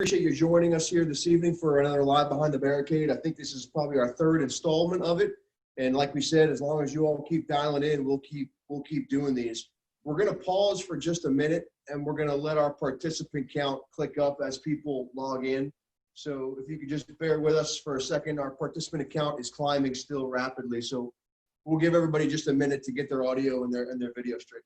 appreciate you joining us here this evening for another Live Behind the Barricade. I think this is probably our third installment of it. And like we said, as long as you all keep dialing in, we'll keep doing these. We're going to pause for just a minute, and we're going to let our participant count click up as people log in. So if you could just bear with us for a second, our participant account is climbing still rapidly. So we'll give everybody just a minute to get their audio and their video straight.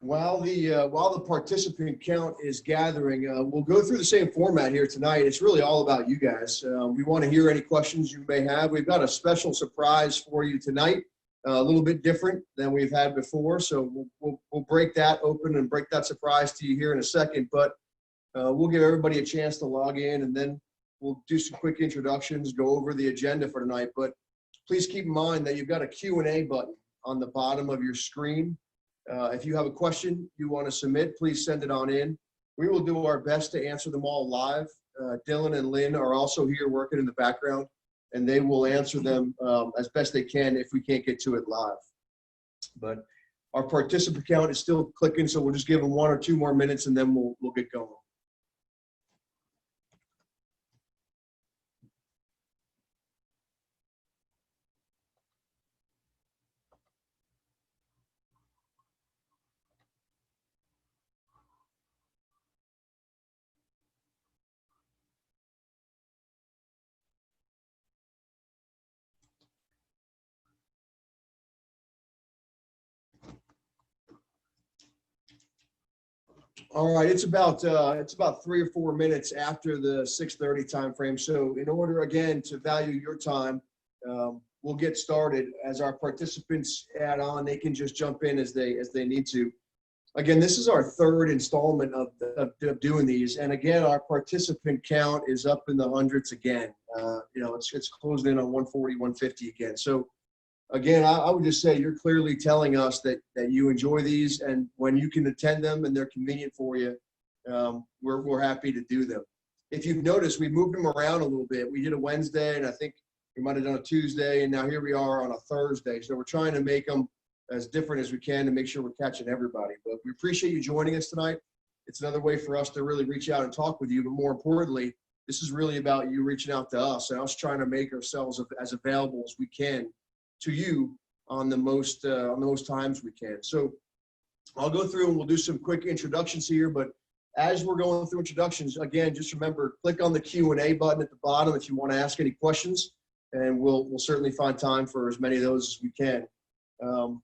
While the participant count is gathering, we'll go through the same format here tonight. It's really all about you guys. We want to hear any questions you may have. We've got a special surprise for you tonight, a little bit different than we've had before. So we'll break that open and break that surprise to you here in a second. But we'll give everybody a chance to log in, and then we'll do some quick introductions, go over the agenda for tonight. But please keep in mind that you've got a Q&A button on the bottom of your screen. If you have a question you want to submit, please send it on in. We will do our best to answer them all live. Dylan and Lynn are also here working in the background, and they will answer them as best they can if we can't get to it live. But our participant count is still clicking, so we'll just give them 1 or 2 more minutes, and then we'll get going. All right, it's about 3 or 4 minutes after the 6:30 time frame. So in order again to value your time, we'll get started. As our participants add on, they can just jump in as they need to. Again, this is our third installment of doing these, and again, our participant count is up in the hundreds again. It's closing in on 140, 150 again. So again, I would just say you're clearly telling us that you enjoy these, and when you can attend them and they're convenient for you, we're happy to do them. If you've noticed, we moved them around a little bit. We did a Wednesday, and I think we might have done a Tuesday, and now here we are on a Thursday. So we're trying to make them as different as we can to make sure we're catching everybody. But we appreciate you joining us tonight. It's another way for us to really reach out and talk with you, but more importantly, this is really about you reaching out to us and us trying to make ourselves as available as we can to you on the most times we can. So I'll go through and we'll do some quick introductions here, but as we're going through introductions, again, just remember, click on the Q&A button at the bottom if you want to ask any questions, and we'll certainly find time for as many of those as we can.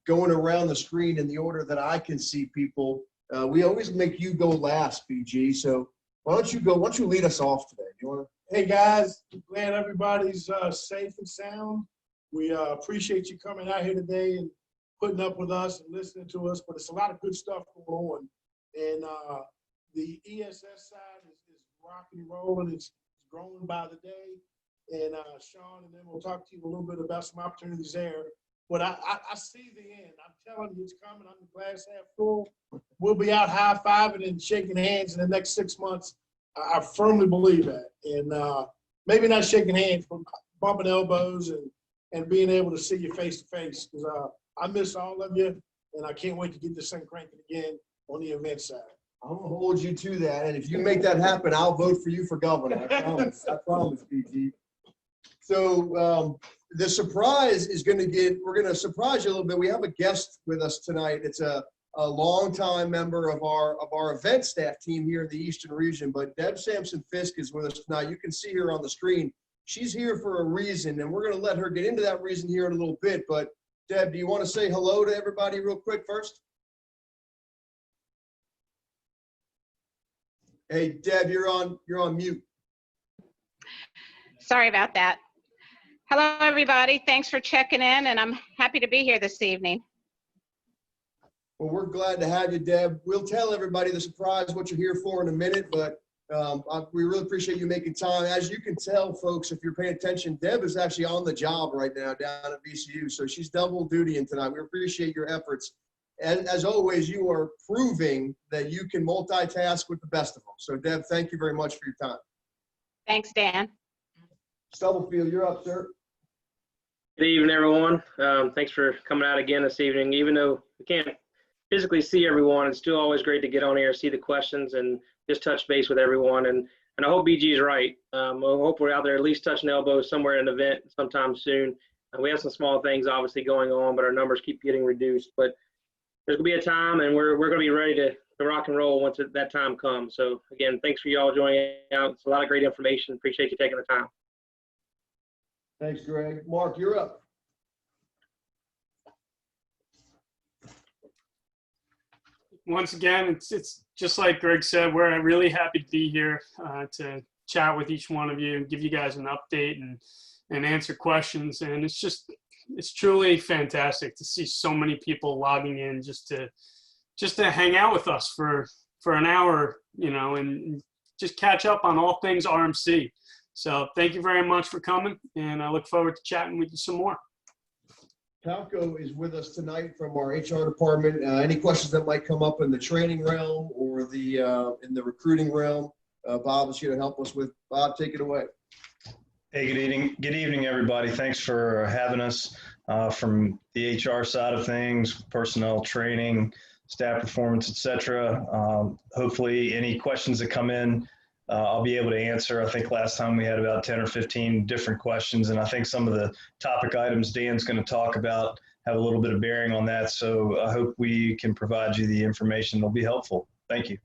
Going around the screen in the order that I can see people, we always make you go last, BG, so why don't you lead us off today? Do you want to? Hey guys, glad everybody's safe and sound. We appreciate you coming out here today and putting up with us and listening to us, but it's a lot of good stuff going on. And the ESS side is rocking and rolling. It's growing by the day. And Sean and then we'll talk to you a little bit about some opportunities there. But I see the end. I'm telling you, it's coming. I'm the glass half full. We'll be out high-fiving and shaking hands in the next 6 months. I firmly believe that. And maybe not shaking hands, but bumping elbows and being able to see you face to face, because I miss all of you, and I can't wait to get this thing cranking again on the event side. I'm gonna hold you to that, and if you make that happen, I'll vote for you for governor. I promise. I promise, BG. So the surprise is we're gonna surprise you a little bit. We have a guest with us tonight. It's a longtime member of our event staff team here in the Eastern region, but Deb Sampson-Fisk is with us tonight. You can see her on the screen. She's here for a reason, and we're going to let her get into that reason here in a little bit. But Deb, do you want to say hello to everybody real quick first? Hey, Deb, you're on mute. Sorry about that. Hello, everybody. Thanks for checking in, and I'm happy to be here this evening. Well, we're glad to have you, Deb. We'll tell everybody the surprise, what you're here for in a minute, but we really appreciate you making time. As you can tell, folks, if you're paying attention, Deb is actually on the job right now down at VCU, so she's double dutying tonight. We appreciate your efforts. as always, you are proving that you can multitask with the best of them. So Deb, thank you very much for your time. Thanks, Dan. Stubblefield, you're up, sir. Good evening, everyone. Thanks for coming out again this evening. Even though we can't physically see everyone, it's still always great to get on here, see the questions, and just touch base with everyone. And I hope BG is right. I hope we're out there at least touching elbows somewhere at an event sometime soon. We have some small things obviously going on, but our numbers keep getting reduced. But there's going to be a time, and we're going to be ready to rock and roll once that time comes. So, again, thanks for you all joining out. It's a lot of great information. Appreciate you taking the time. Thanks, Greg. Mark, you're up. Once again, it's just like Greg said, we're really happy to be here to chat with each one of you and give you guys an update and answer questions. And it's truly fantastic to see so many people logging in just to hang out with us for an hour, and just catch up on all things RMC. So thank you very much for coming, and I look forward to chatting with you some more. Palco is with us tonight from our HR department. Any questions that might come up in the training realm or in the recruiting realm, Bob is here to help us with. Bob, take it away. Hey, good evening, everybody. Thanks for having us from the HR side of things, personnel training, staff performance, etc. Hopefully, any questions that come in, I'll be able to answer. I think last time we had about 10 or 15 different questions, and I think some of the topic items Dan's going to talk about have a little bit of bearing on that. So I hope we can provide you the information that'll be helpful. Thank you.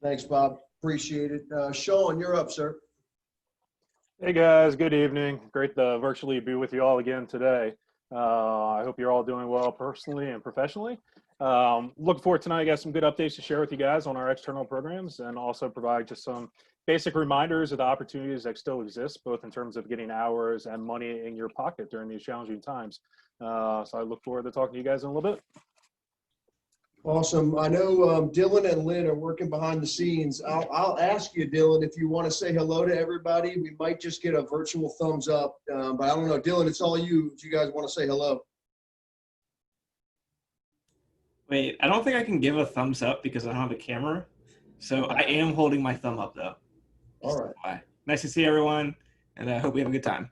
Thanks, Bob. Appreciate it. Sean, you're up, sir. Hey guys, good evening. Great to virtually be with you all again today. I hope you're all doing well personally and professionally. Looking forward tonight. I got some good updates to share with you guys on our external programs, and also provide just some basic reminders of the opportunities that still exist, both in terms of getting hours and money in your pocket during these challenging times. So I look forward to talking to you guys in a little bit. Awesome. I know Dylan and Lynn are working behind the scenes. I'll ask you, Dylan, if you want to say hello to everybody. We might just get a virtual thumbs up, but I don't know. Dylan, it's all you if you guys want to say hello. Wait, I don't think I can give a thumbs up because I don't have a camera. So I am holding my thumb up, though. All right. Bye. Nice to see everyone, and I hope we have a good time.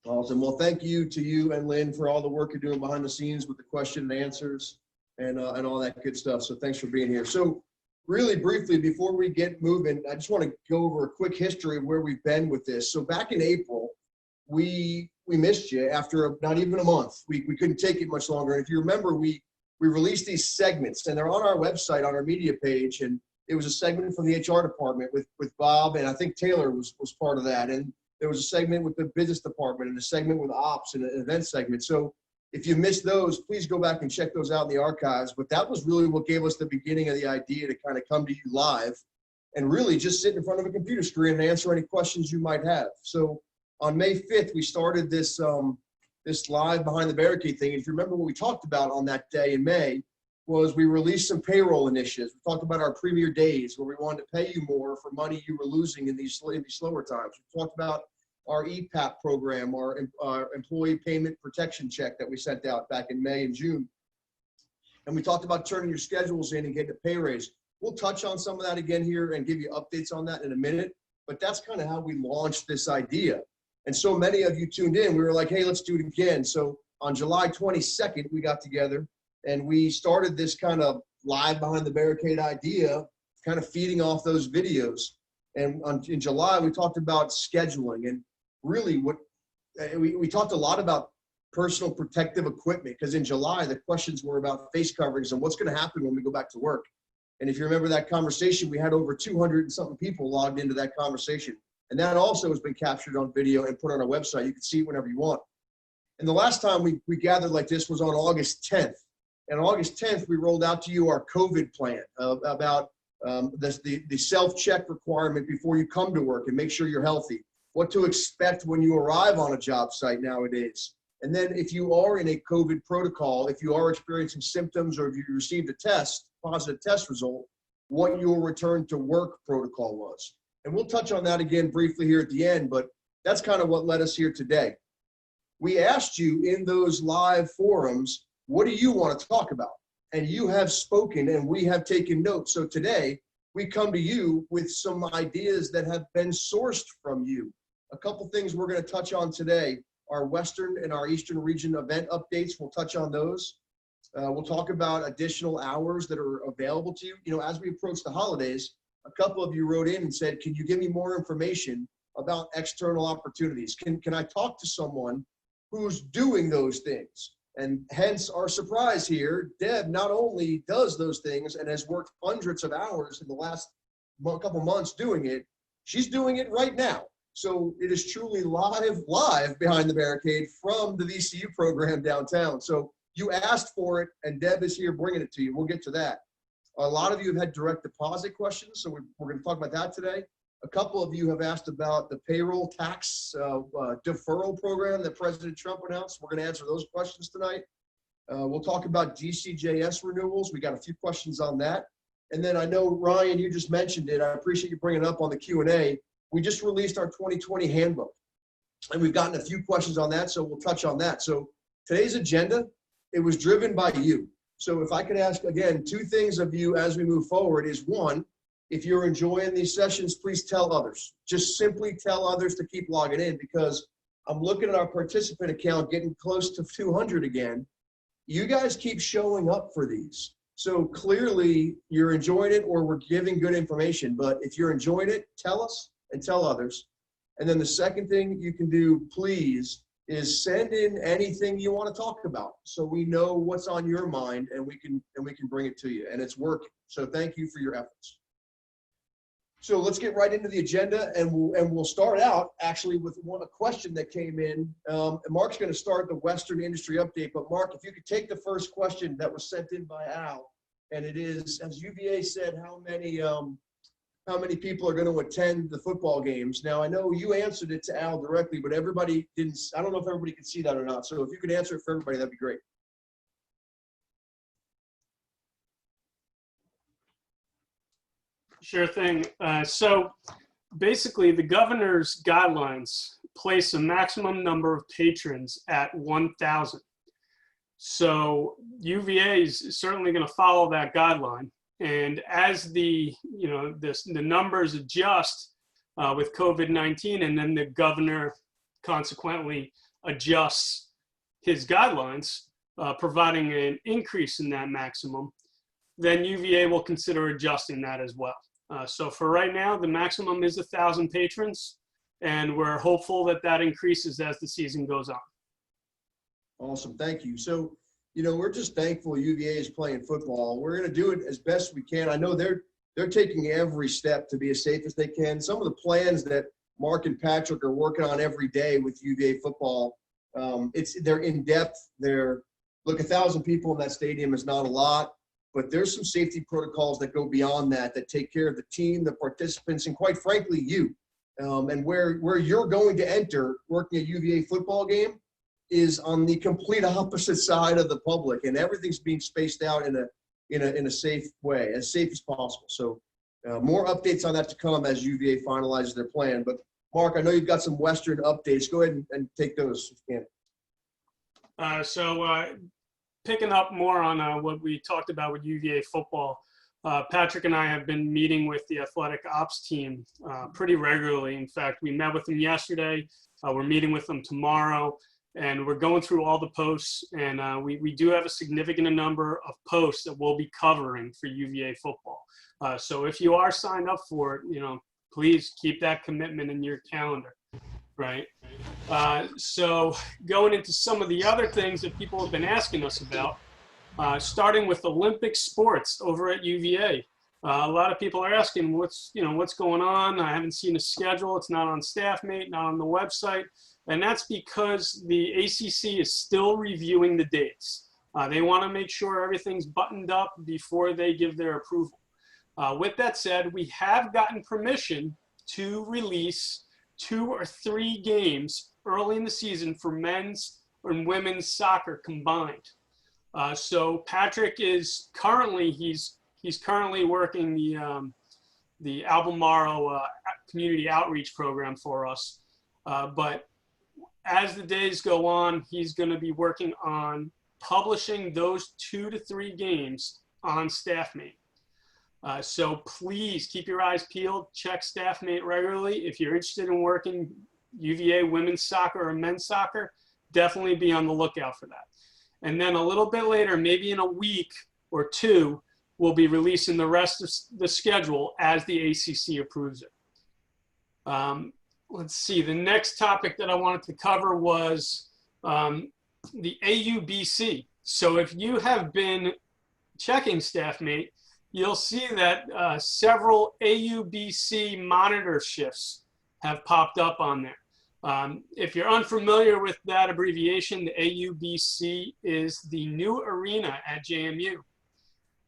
Awesome. Well, thank you to you and Lynn for all the work you're doing behind the scenes with the question and answers and all that good stuff. So thanks for being here. So really briefly, before we get moving, I just want to go over a quick history of where we've been with this. So back in April, we missed you after not even a month. We couldn't take it much longer. And if you remember, we released these segments, and they're on our website, on our media page. And it was a segment from the HR department with Bob, and I think Taylor was part of that. And there was a segment with the business department and a segment with ops and an event segment. So if you missed those, please go back and check those out in the archives. But that was really what gave us the beginning of the idea to kind of come to you live and really just sit in front of a computer screen and answer any questions you might have. So on May 5th, we started this live behind the barricade thing. If you remember what we talked about on that day in May was we released some payroll initiatives. We talked about our premier days where we wanted to pay you more for money you were losing in these slower times. We talked about our EPAP program, our employee payment protection check that we sent out back in May and June. And we talked about turning your schedules in and getting a pay raise. We'll touch on some of that again here and give you updates on that in a minute, but that's kind of how we launched this idea. And so many of you tuned in, we were like, hey, let's do it again. So on July 22nd, we got together and we started this kind of live behind the barricade idea, kind of feeding off those videos. And in July, we talked about scheduling, and really we talked a lot about personal protective equipment, because in July, the questions were about face coverings and what's going to happen when we go back to work. And if you remember that conversation, we had over 200 and something people logged into that conversation. And that also has been captured on video and put on our website. You can see it whenever you want. And the last time we gathered like this was on August 10th. And on August 10th, we rolled out to you our COVID plan about the self-check requirement before you come to work and make sure you're healthy, what to expect when you arrive on a job site nowadays. And then if you are in a COVID protocol, if you are experiencing symptoms or if you received a positive test result, what your return to work protocol was. And we'll touch on that again briefly here at the end, but that's kind of what led us here today. We asked you in those live forums what do you want to talk about? And you have spoken and we have taken notes. So today we come to you with some ideas that have been sourced from you. A couple things we're going to touch on today, our Western and our Eastern region event updates. We'll touch on those. We'll talk about additional hours that are available to you. You know, as we approach the holidays, a couple of you wrote in and said, can you give me more information about external opportunities? Can I talk to someone who's doing those things? And hence our surprise here, Deb not only does those things and has worked hundreds of hours in the last couple months doing it, she's doing it right now. So it is truly live behind the barricade from the VCU program downtown. So you asked for it, and Deb is here bringing it to you. We'll get to that. A lot of you have had direct deposit questions, so we're going to talk about that today. A couple of you have asked about the payroll tax deferral program that President Trump announced. We're going to answer those questions tonight. We'll talk about DCJS renewals. We got a few questions on that. And then I know, Ryan, you just mentioned it. I appreciate you bringing it up on the Q&A. We just released our 2020 handbook, and we've gotten a few questions on that, so we'll touch on that. So today's agenda, it was driven by you. So if I could ask, again, two things of you as we move forward is, one, if you're enjoying these sessions, please tell others. Just simply tell others to keep logging in, because I'm looking at our participant account getting close to 200 again. You guys keep showing up for these. So clearly you're enjoying it, or we're giving good information. But if you're enjoying it, tell us and tell others. And then the second thing you can do, please, is send in anything you want to talk about, so we know what's on your mind and we can bring it to you, and it's working. So thank you for your efforts. So let's get right into the agenda, and we'll start out actually with a question that came in. And Mark's going to start the Western industry update, but Mark, if you could take the first question that was sent in by Al, and it is, as UVA said, how many people are going to attend the football games? Now, I know you answered it to Al directly, but everybody didn't. I don't know if everybody could see that or not. So if you could answer it for everybody, that'd be great. Sure thing. So basically, the governor's guidelines place a maximum number of patrons at 1,000. So UVA is certainly going to follow that guideline. And as the numbers adjust with COVID-19, and then the governor consequently adjusts his guidelines, providing an increase in that maximum, then UVA will consider adjusting that as well. So for right now, the maximum is 1,000 patrons, and we're hopeful that that increases as the season goes on. Awesome, thank you. So, you know, we're just thankful UVA is playing football. We're going to do it as best we can. I know they're taking every step to be as safe as they can. Some of the plans that Mark and Patrick are working on every day with UVA football, they're in depth. Look, 1,000 people in that stadium is not a lot, but there's some safety protocols that go beyond that take care of the team, the participants, and quite frankly, you. And where you're going to enter working a UVA football game is on the complete opposite side of the public, and everything's being spaced out in a safe way, as safe as possible. So more updates on that to come as UVA finalizes their plan. But Mark, I know you've got some Western updates. Go ahead and take those if you can. So picking up more on what we talked about with UVA football, Patrick and I have been meeting with the athletic ops team pretty regularly. In fact, we met with them yesterday. We're meeting with them tomorrow. And we're going through all the posts, and we do have a significant number of posts that we'll be covering for UVA football. So if you are signed up for it, please keep that commitment in your calendar, right? So going into some of the other things that people have been asking us about, starting with Olympic sports over at UVA. A lot of people are asking what's going on. I haven't seen a schedule. It's not on StaffMate, not on the website. And that's because the ACC is still reviewing the dates. They want to make sure everything's buttoned up before they give their approval. With that said, we have gotten permission to release 2 or 3 games early in the season for men's and women's soccer combined. So Patrick is currently, he's currently working the Albemarle community outreach program for us. But as the days go on, he's going to be working on publishing those 2 to 3 games on StaffMate. So please keep your eyes peeled, check StaffMate regularly. If you're interested in working UVA women's soccer or men's soccer, definitely be on the lookout for that. And then a little bit later, maybe in a week or 2, we'll be releasing the rest of the schedule as the ACC approves it. Let's see, the next topic that I wanted to cover was the AUBC. So if you have been checking StaffMate, you'll see that several AUBC monitor shifts have popped up on there. If you're unfamiliar with that abbreviation, the AUBC is the new arena at JMU.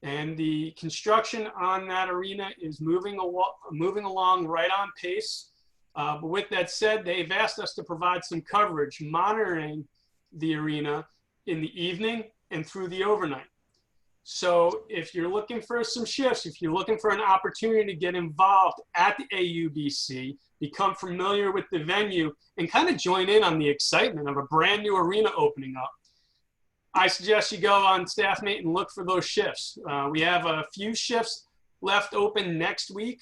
And the construction on that arena is moving along right on pace. But with that said, they've asked us to provide some coverage monitoring the arena in the evening and through the overnight. So if you're looking for some shifts, if you're looking for an opportunity to get involved at the AUBC, become familiar with the venue, and kind of join in on the excitement of a brand new arena opening up, I suggest you go on StaffMate and look for those shifts. We have a few shifts left open next week,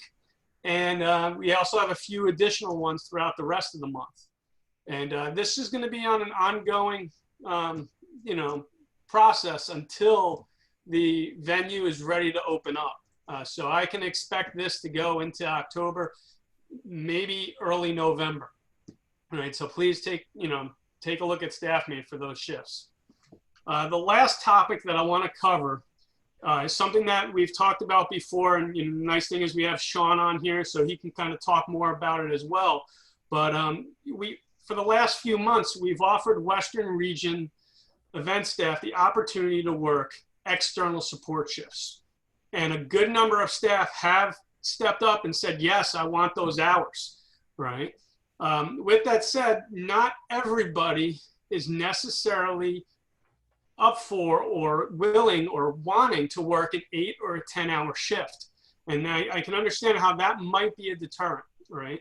and we also have a few additional ones throughout the rest of the month. And this is going to be on an ongoing, process until the venue is ready to open up. So I can expect this to go into October, maybe early November. All right, so please take a look at StaffMate for those shifts. The last topic that I want to cover is something that we've talked about before, and the nice thing is we have Sean on here, so he can kind of talk more about it as well. But for the last few months, we've offered Western Region event staff the opportunity to work external support shifts. And a good number of staff have stepped up and said, yes, I want those hours, right? With that said, not everybody is necessarily up for or willing or wanting to work an 8 or a 10-hour shift. And I can understand how that might be a deterrent, right?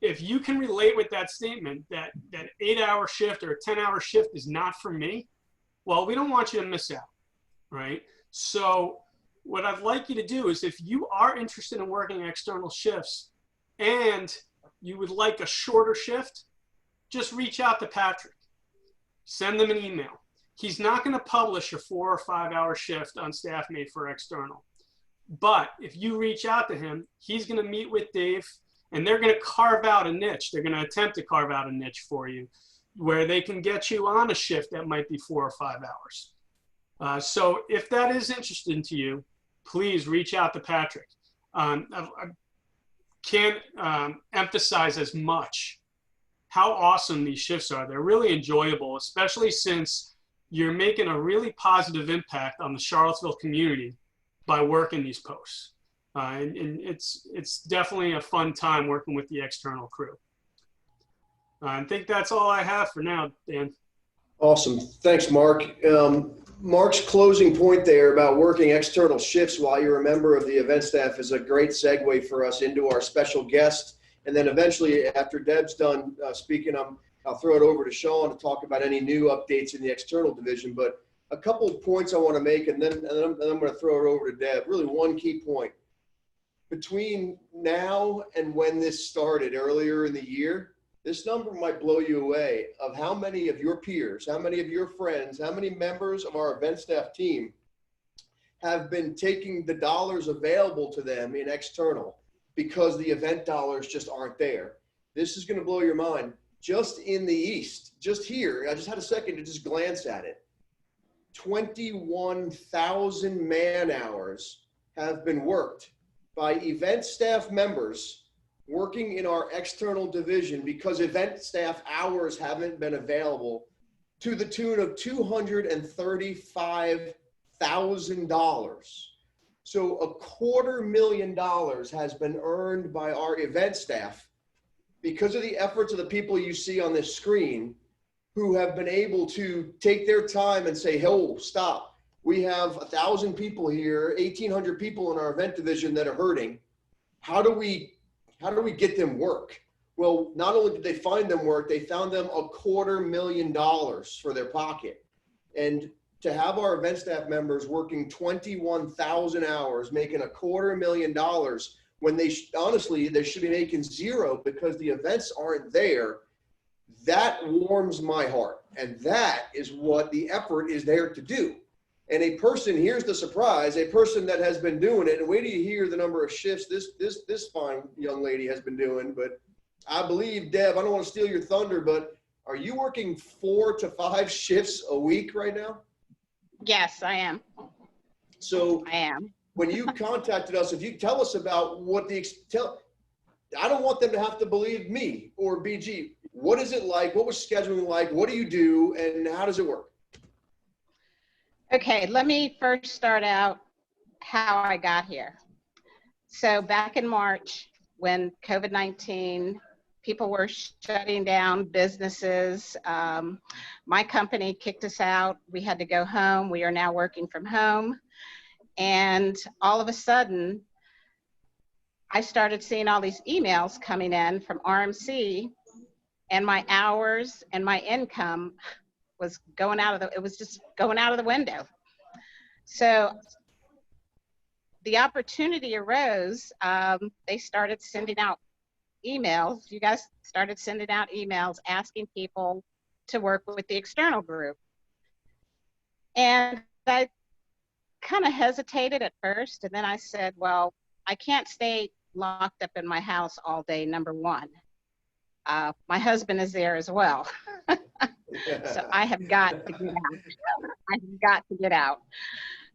If you can relate with that statement that 8-hour shift or a 10-hour shift is not for me, well, we don't want you to miss out, right? So what I'd like you to do is, if you are interested in working external shifts and you would like a shorter shift, just reach out to Patrick. Send them an email. He's not going to publish a 4 or 5 hour shift on StaffMate for external. But if you reach out to him, he's going to meet with Dave, and they're going to carve out a niche. They're going to attempt to carve out a niche for you where they can get you on a shift that might be 4 or 5 hours. So if that is interesting to you, please reach out to Patrick. I can't emphasize as much how awesome these shifts are. They're really enjoyable, especially since you're making a really positive impact on the Charlottesville community by working these posts. And it's definitely a fun time working with the external crew. I think that's all I have for now, Dan. Awesome. Thanks, Mark. Mark's closing point there about working external shifts while you're a member of the event staff is a great segue for us into our special guest. And then eventually, after Deb's done speaking, I'll throw it over to Sean to talk about any new updates in the external division. But a couple of points I want to make, and then I'm going to throw it over to Deb. Really one key point. Between now and when this started earlier in the year, this number might blow you away of how many of your peers, how many of your friends, how many members of our event staff team have been taking the dollars available to them in external because the event dollars just aren't there. This is going to blow your mind. Just in the East, just here, I just had a second to just glance at it. 21,000 man hours have been worked by event staff members working in our external division because event staff hours haven't been available, to the tune of $235,000. So $250,000 has been earned by our event staff because of the efforts of the people you see on this screen who have been able to take their time and say, "Hey, stop. We have 1,000 people here, 1,800 people in our event division that are hurting. How do we get them work?" Well, not only did they find them work, they found them $250,000 for their pocket. And to have our event staff members working 21,000 hours, making $250,000 when they honestly, they should be making zero because the events aren't there. That warms my heart. And that is what the effort is there to do. And a person, here's the surprise, a person that has been doing it, and wait till you hear the number of shifts this fine young lady has been doing. But I believe, Deb, I don't want to steal your thunder, but are you working 4 to 5 shifts a week right now? Yes, I am. So I am. when you contacted us, if you tell us about what I don't want them to have to believe me or BG. What is it like? What was scheduling like? What do you do? And how does it work? Okay, let me first start out how I got here. So back in March, when COVID-19, people were shutting down businesses. My company kicked us out. We had to go home. We are now working from home. And all of a sudden, I started seeing all these emails coming in from RMC, and my hours and my income was going out of it was just going out of the window. So the opportunity arose. They started sending out emails. You guys started sending out emails asking people to work with the external group. And I kind of hesitated at first. And then I said, well, I can't stay locked up in my house all day, number one. My husband is there as well. So I have got to get out. I have got to get out.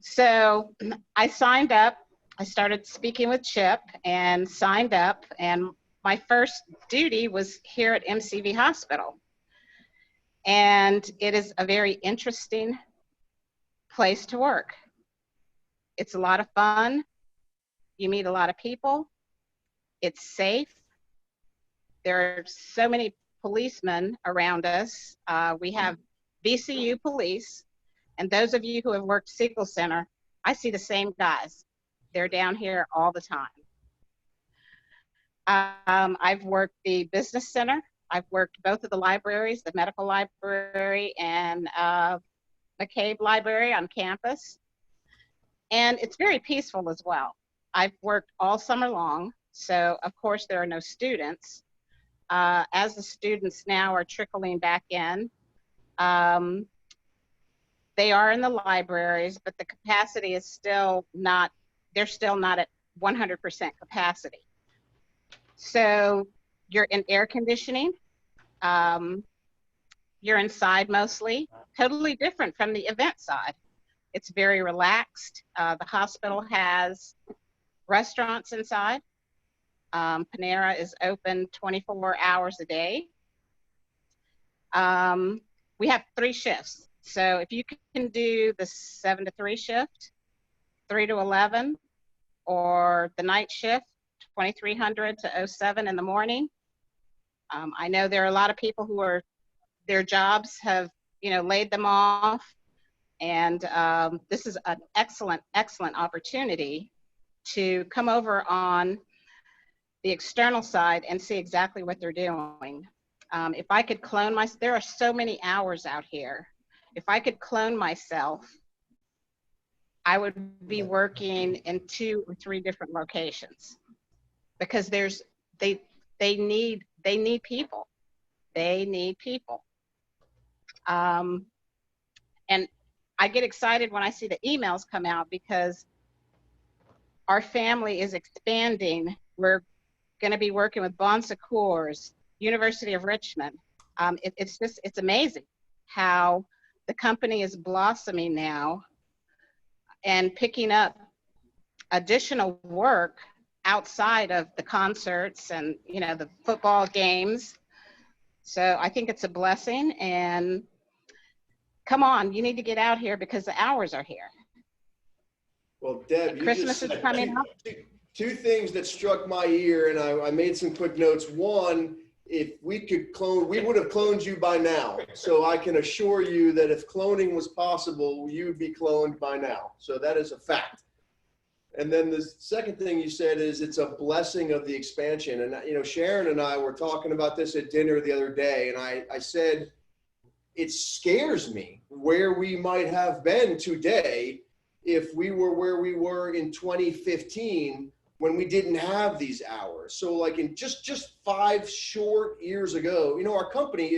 So I signed up. I started speaking with Chip and signed up. And my first duty was here at MCV Hospital. And it is a very interesting place to work. It's a lot of fun. You meet a lot of people. It's safe. There are so many policemen around us. We have VCU police, and those of you who have worked Siegel Center, I see the same guys. They're down here all the time. I've worked the business center. I've worked both of the libraries, the medical library and McCabe Library on campus. And it's very peaceful as well. I've worked all summer long, so of course there are no students. As the students now are trickling back in, they are in the libraries, but the capacity is still not, they're still not at 100% capacity. So you're in air conditioning, you're inside mostly, totally different from the event side. It's very relaxed. The hospital has restaurants inside. Panera is open 24 hours a day. We have 3 shifts. So if you can do the 7 to 3 shift, 3 to 11, or the night shift, 2300 to 07 in the morning. I know there are a lot of people who are, their jobs have, laid them off. And this is an excellent, excellent opportunity to come over on the external side and see exactly what they're doing. If I could clone myself, there are so many hours out here. If I could clone myself, I would be working in 2 or 3 different locations because they need people. They need people. And I get excited when I see the emails come out because our family is expanding. We're going to be working with Bon Secours, University of Richmond. It's amazing how the company is blossoming now and picking up additional work outside of the concerts and the football games. So I think it's a blessing, and come on, you need to get out here because the hours are here. Well, Deb, you Christmas just is coming up. 2 things that struck my ear, and I made some quick notes. One, if we could clone, we would have cloned you by now. So I can assure you that if cloning was possible, you would be cloned by now. So that is a fact. And then the second thing you said is it's a blessing of the expansion. And Sharon and I were talking about this at dinner the other day, and I said, it scares me where we might have been today if we were where we were in 2015 when we didn't have these hours. So like in just 5 short years ago, you know, our company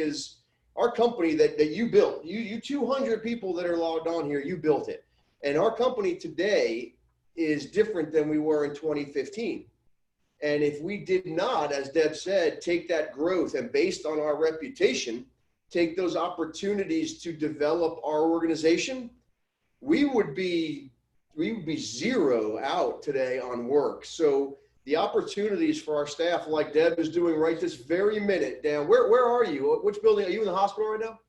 that you built, you 200 people that are logged on here, you built it. And our company today is different than we were in 2015. And if we did not, as Deb said, take that growth and based on our reputation, take those opportunities to develop our organization, we would be zero out today on work. So the opportunities for our staff, like Deb is doing right this very minute, Dan, where are you? Which building? Are you in the hospital right now?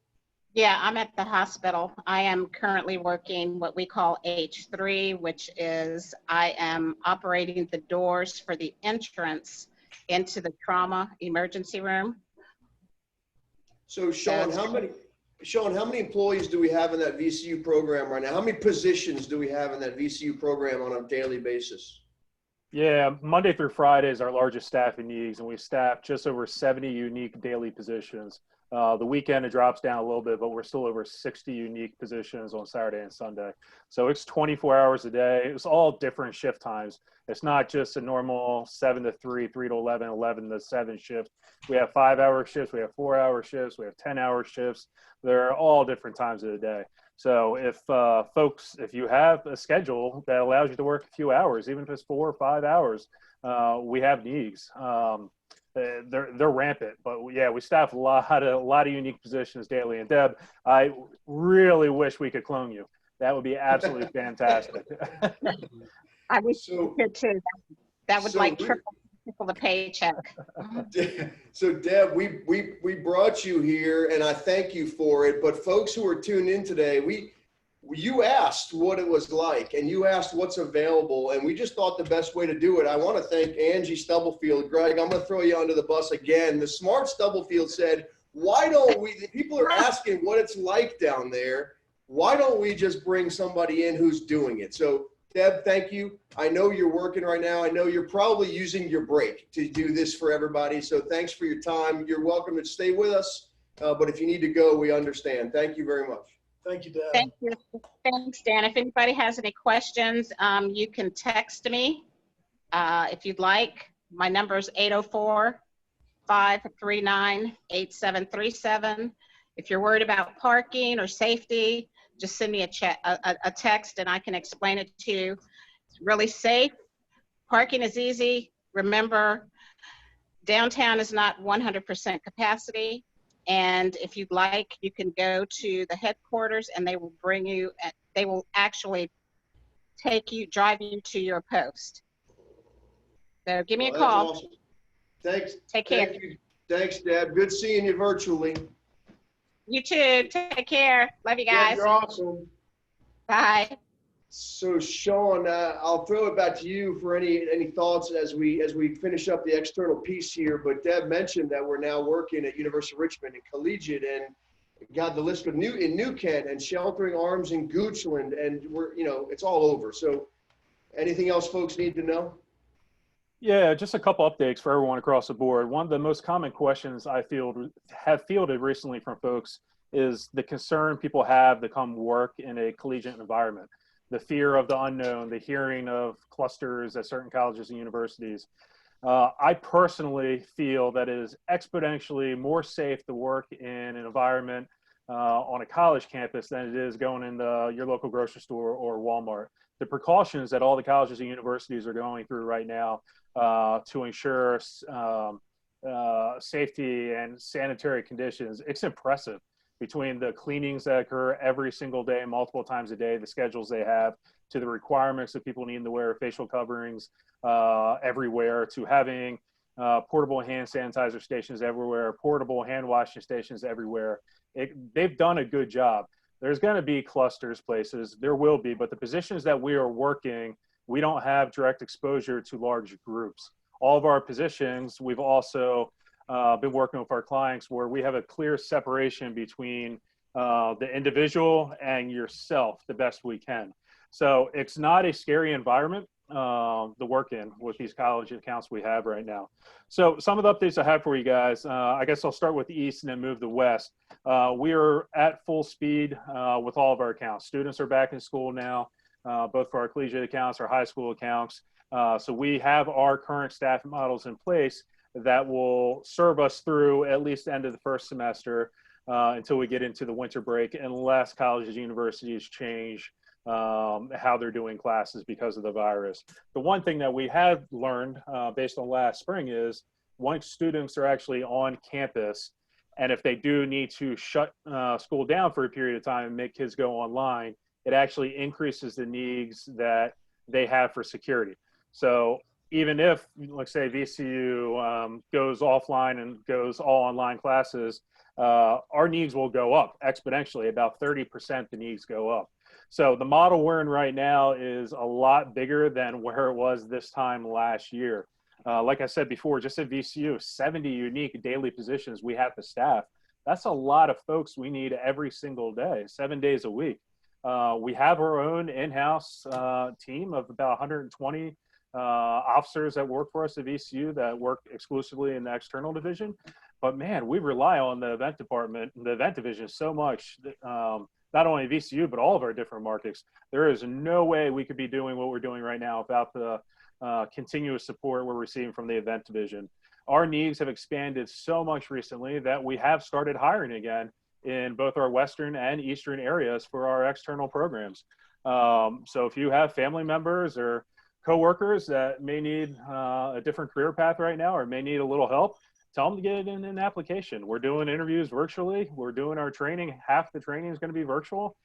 Yeah, I'm at the hospital. I am currently working what we call H3, which is I am operating the doors for the entrance into the trauma emergency room. So Sean, how many employees do we have in that VCU program right now? How many positions do we have in that VCU program on a daily basis? Yeah, Monday through Friday is our largest staffing needs, and we staff just over 70 unique daily positions. The weekend, it drops down a little bit, but we're still over 60 unique positions on Saturday and Sunday. So it's 24 hours a day. It's all different shift times. It's not just a normal 7 to 3, 3 to 11, 11 to 7 shift. We have 5-hour shifts. We have 4-hour shifts. We have 10-hour shifts. They're all different times of the day. So if if you have a schedule that allows you to work a few hours, even if it's 4 or 5 hours, we have needs. They're rampant, but yeah, we staff a lot of unique positions daily. And Deb, I really wish we could clone you. That would be absolutely fantastic. I wish you could too. That would triple the paycheck. So Deb, we brought you here and I thank you for it, but folks who are tuned in today, you asked what it was like and you asked what's available, and we just thought the best way to do it. I want to thank Angie Stubblefield. Greg, I'm going to throw you under the bus again. The smart Stubblefield said, why don't we, people are asking what it's like down there. Why don't we just bring somebody in who's doing it? So Deb, thank you. I know you're working right now. I know you're probably using your break to do this for everybody. So thanks for your time. You're welcome to stay with us. But if you need to go, we understand. Thank you very much. Thank you, Deb. Thank you. Thanks, Dan. If anybody has any questions, you can text me if you'd like. My number is 804-539-8737. If you're worried about parking or safety, just send me a text and I can explain it to you. It's really safe. Parking is easy. Remember, downtown is not 100% capacity. And if you'd like, you can go to the headquarters and they will bring you, they will actually drive you to your post. So give me a call. Awesome. Thanks. Take care. Thank you. Thanks, Deb. Good seeing you virtually. You too. Take care. Love you guys. Yeah, you're awesome. Bye. So Sean, I'll throw it back to you for any thoughts as we finish up the external piece here. But Deb mentioned that we're now working at University of Richmond and Collegiate, and got the list of in New Kent and Sheltering Arms in Goochland, and it's all over. So anything else folks need to know? Yeah, just a couple updates for everyone across the board. One of the most common questions I have fielded recently from folks is the concern people have to come work in a collegiate environment. The fear of the unknown, the hearing of clusters at certain colleges and universities. I personally feel that it is exponentially more safe to work in an environment on a college campus than it is going into your local grocery store or Walmart. The precautions that all the colleges and universities are going through right now to ensure safety and sanitary conditions, it's impressive. Between the cleanings that occur every single day, multiple times a day, the schedules they have, to the requirements that people need to wear facial coverings everywhere, to having portable hand sanitizer stations everywhere, portable hand washing stations everywhere. They've done a good job. There's going to be clusters places, there will be, but the positions that we are working, we don't have direct exposure to large groups. All of our positions, we've also been working with our clients where we have a clear separation between the individual and yourself the best we can. So it's not a scary environment. the work in with these college accounts we have right now. So some of the updates I have for you guys, I guess I'll start with the East and then move to the West. We are at full speed with all of our accounts. Students are back in school now, both for our collegiate accounts, our high school accounts. So we have our current staff models in place that will serve us through at least the end of the first semester until we get into the winter break, unless colleges and universities change how they're doing classes because of the virus. The one thing that we have learned based on last spring is once students are actually on campus, and if they do need to shut school down for a period of time and make kids go online, it actually increases the needs that they have for security. So even if, let's say, VCU goes offline and goes all online classes, our needs will go up exponentially. About 30% the needs go up. So the model we're in right now is a lot bigger than where it was this time last year. Like I said before, just at VCU, 70 unique daily positions we have to staff. That's a lot of folks we need every single day, 7 days a week. We have our own in-house team of about 120 officers that work for us at VCU that work exclusively in the external division. But man, we rely on the event department, the event division so much, not only VCU, but all of our different markets. There is no way we could be doing what we're doing right now without the continuous support we're receiving from the event division. Our needs have expanded so much recently that we have started hiring again in both our Western and Eastern areas for our external programs. So if you have family members or coworkers that may need a different career path right now or may need a little help, tell them to get it in an application. We're doing interviews virtually. We're doing our training. Half the training is going to be virtual.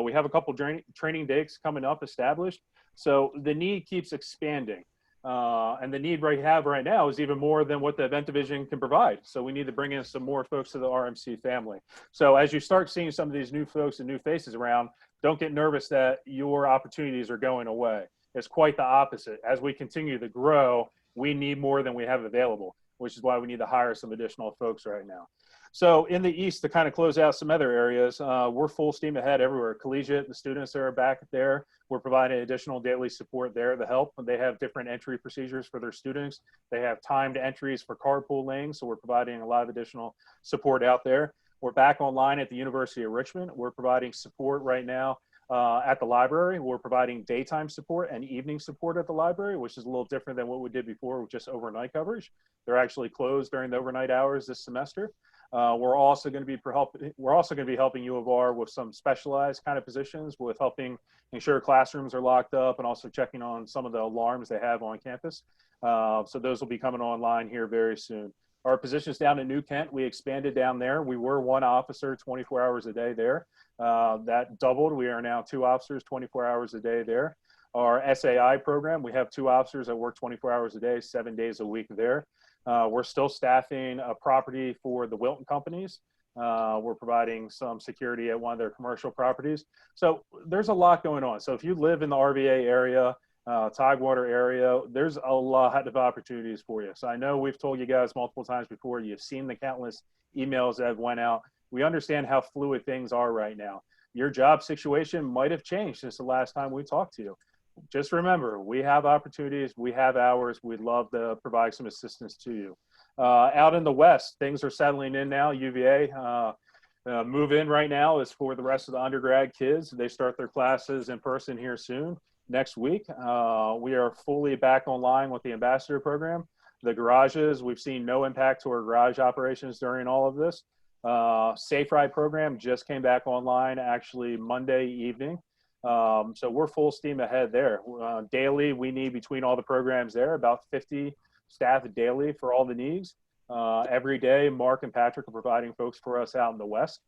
We have a couple training dates coming up established. So the need keeps expanding. And the need we have right now is even more than what the event division can provide. So we need to bring in some more folks to the RMC family. So as you start seeing some of these new folks and new faces around, don't get nervous that your opportunities are going away. It's quite the opposite. As we continue to grow, we need more than we have available, which is why we need to hire some additional folks right now. So in the East, to kind of close out some other areas, we're full steam ahead everywhere. Collegiate, the students are back there. We're providing additional daily support there to help. They have different entry procedures for their students. They have timed entries for carpool lanes, so we're providing a lot of additional support out there. We're back online at the University of Richmond. We're providing support right now at the library. We're providing daytime support and evening support at the library, which is a little different than what we did before with just overnight coverage. They're actually closed during the overnight hours this semester. We're also going to be helping U of R with some specialized kind of positions with helping ensure classrooms are locked up and also checking on some of the alarms they have on campus. So those will be coming online here very soon. Our positions down in New Kent, we expanded down there. We were one officer 24 hours a day there. That doubled. We are now 2 officers 24 hours a day there. Our SAI program, we have 2 officers that work 24 hours a day, 7 days a week there. We're still staffing a property for the Wilton companies. We're providing some security at one of their commercial properties. So there's a lot going on. So if you live in the RVA area, Tidewater area, there's a lot of opportunities for you. So I know we've told you guys multiple times before, you've seen the countless emails that have went out. We understand how fluid things are right now. Your job situation might have changed since the last time we talked to you. Just remember, we have opportunities, we have hours, we'd love to provide some assistance to you. Out in the West, things are settling in now. UVA move in right now is for the rest of the undergrad kids. They start their classes in person here soon, next week. We are fully back online with the ambassador program. The garages, we've seen no impact to our garage operations during all of this. Safe Ride program just came back online actually Monday evening. So we're full steam ahead there. Daily, we need between all the programs there, about 50 staff daily for all the needs. Every day, Mark and Patrick are providing folks for us out in the West.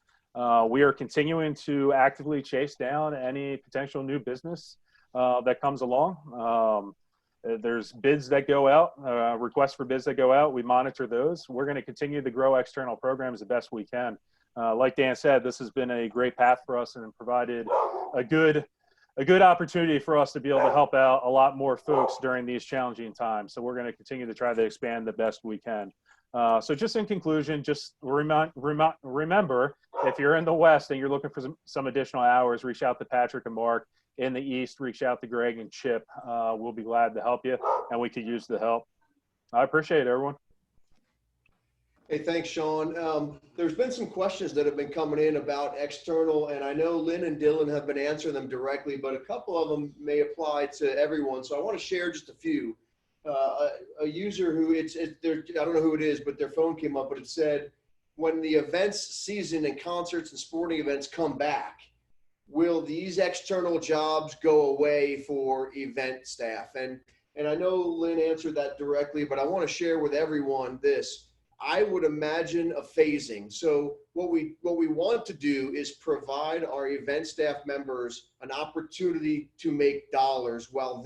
We are continuing to actively chase down any potential new business that comes along. There's bids that go out, requests for bids that go out. We monitor those. We're going to continue to grow external programs the best we can. Like Dan said, this has been a great path for us and provided a good opportunity for us to be able to help out a lot more folks during these challenging times. So we're going to continue to try to expand the best we can. So just in conclusion, just remember, if you're in the West and you're looking for some additional hours, reach out to Patrick and Mark. in the East, reach out to Greg and Chip. We'll be glad to help you, and we could use the help. I appreciate it, everyone. Hey, thanks, Sean. There's been some questions that have been coming in about external, and I know Lynn and Dylan have been answering them directly, but a couple of them may apply to everyone. So I want to share just a few. A user who I don't know who it is, but their phone came up, but it said, when the events season and concerts and sporting events come back, will these external jobs go away for event staff? And I know Lynn answered that directly, but I want to share with everyone this. I would imagine a phasing. So what we want to do is provide our event staff members an opportunity to make dollars while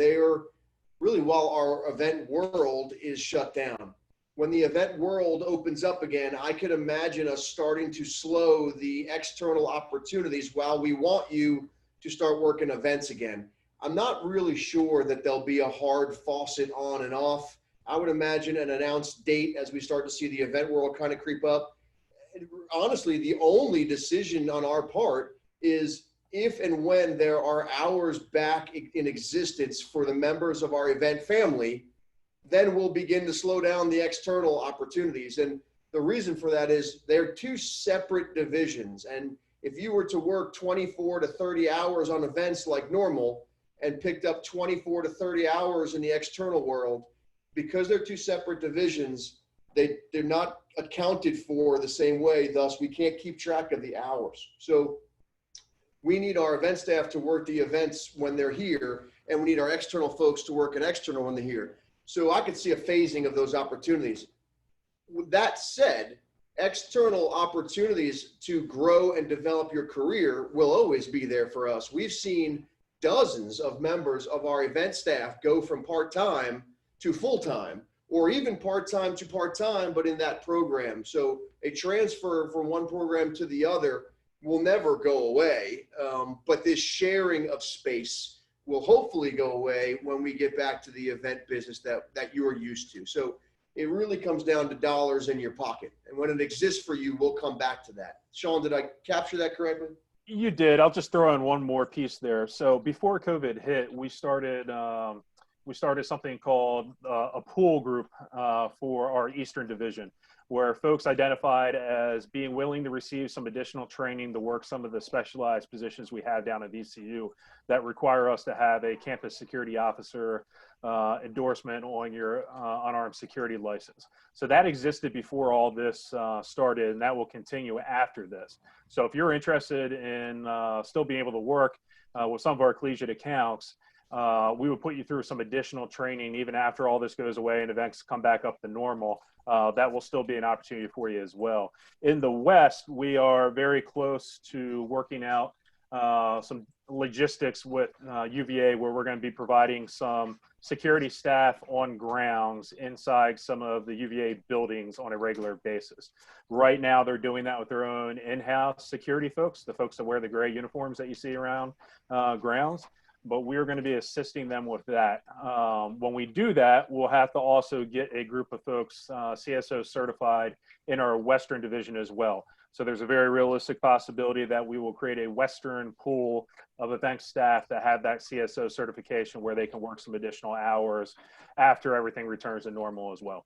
our event world is shut down. When the event world opens up again, I could imagine us starting to slow the external opportunities while we want you to start working events again. I'm not really sure that there'll be a hard faucet on and off. I would imagine an announced date as we start to see the event world kind of creep up. And honestly, the only decision on our part is if and when there are hours back in existence for the members of our event family, then we'll begin to slow down the external opportunities. And the reason for that is they're two separate divisions. And if you were to work 24 to 30 hours on events like normal and picked up 24 to 30 hours in the external world, because they're two separate divisions, they're not accounted for the same way. Thus, we can't keep track of the hours. So we need our event staff to work the events when they're here, and we need our external folks to work an external when they're here. So I could see a phasing of those opportunities. With that said, external opportunities to grow and develop your career will always be there for us. We've seen dozens of members of our event staff go from part-time to full-time, or even part-time to part-time, but in that program. So a transfer from one program to the other will never go away. But this sharing of space will hopefully go away when we get back to the event business that you're used to. So it really comes down to dollars in your pocket. And when it exists for you, we'll come back to that. Sean, did I capture that correctly? You did. I'll just throw in one more piece there. So before COVID hit, we started something called a pool group for our Eastern Division, where folks identified as being willing to receive some additional training to work some of the specialized positions we have down at VCU that require us to have a campus security officer endorsement on your unarmed security license. So that existed before all this started, and that will continue after this. So if you're interested in still being able to work with some of our collegiate accounts, we would put you through some additional training even after all this goes away and events come back up to normal. That will still be an opportunity for you as well. In the West, we are very close to working out some logistics with UVA, where we're going to be providing some security staff on grounds inside some of the UVA buildings on a regular basis. Right now, they're doing that with their own in-house security folks, the folks that wear the gray uniforms that you see around grounds. But we're going to be assisting them with that. When we do that, we'll have to also get a group of folks CSO certified in our Western division as well. So there's a very realistic possibility that we will create a Western pool of event staff that have that CSO certification where they can work some additional hours after everything returns to normal as well.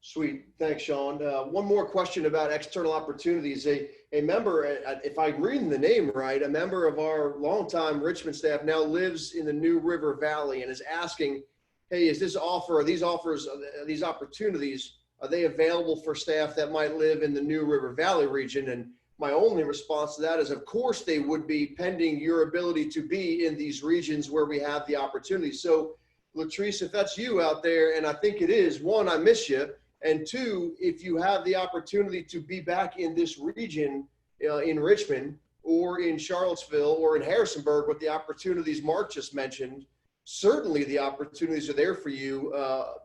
Sweet. Thanks, Sean. One more question about external opportunities. A member, if I'm reading the name right, a member of our longtime Richmond staff now lives in the New River Valley and is asking, hey, is this offer, are these offers, these opportunities, are they available for staff that might live in the New River Valley region? And my only response to that is, of course, they would be, pending your ability to be in these regions where we have the opportunity. So, Latrice, if that's you out there, and I think it is, one, I miss you. And two, if you have the opportunity to be back in this region, in Richmond or in Charlottesville or in Harrisonburg with the opportunities Mark just mentioned, certainly the opportunities are there for you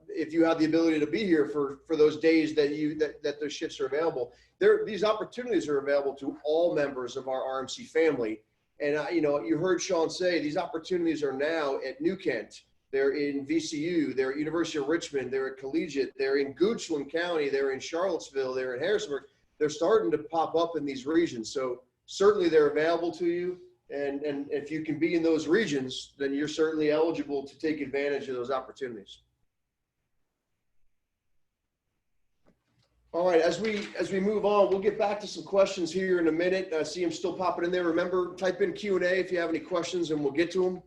if you have the ability to be here for those days that those shifts are available. These opportunities are available to all members of our RMC family. And you heard Sean say these opportunities are now at New Kent. They're in VCU, they're at University of Richmond, they're at Collegiate, they're in Goochland County, they're in Charlottesville, they're in Harrisonburg. They're starting to pop up in these regions. So certainly they're available to you. And if you can be in those regions, then you're certainly eligible to take advantage of those opportunities. All right, as we move on, we'll get back to some questions here in a minute. I see them still popping in there. Remember, type in Q&A if you have any questions, and we'll get to them.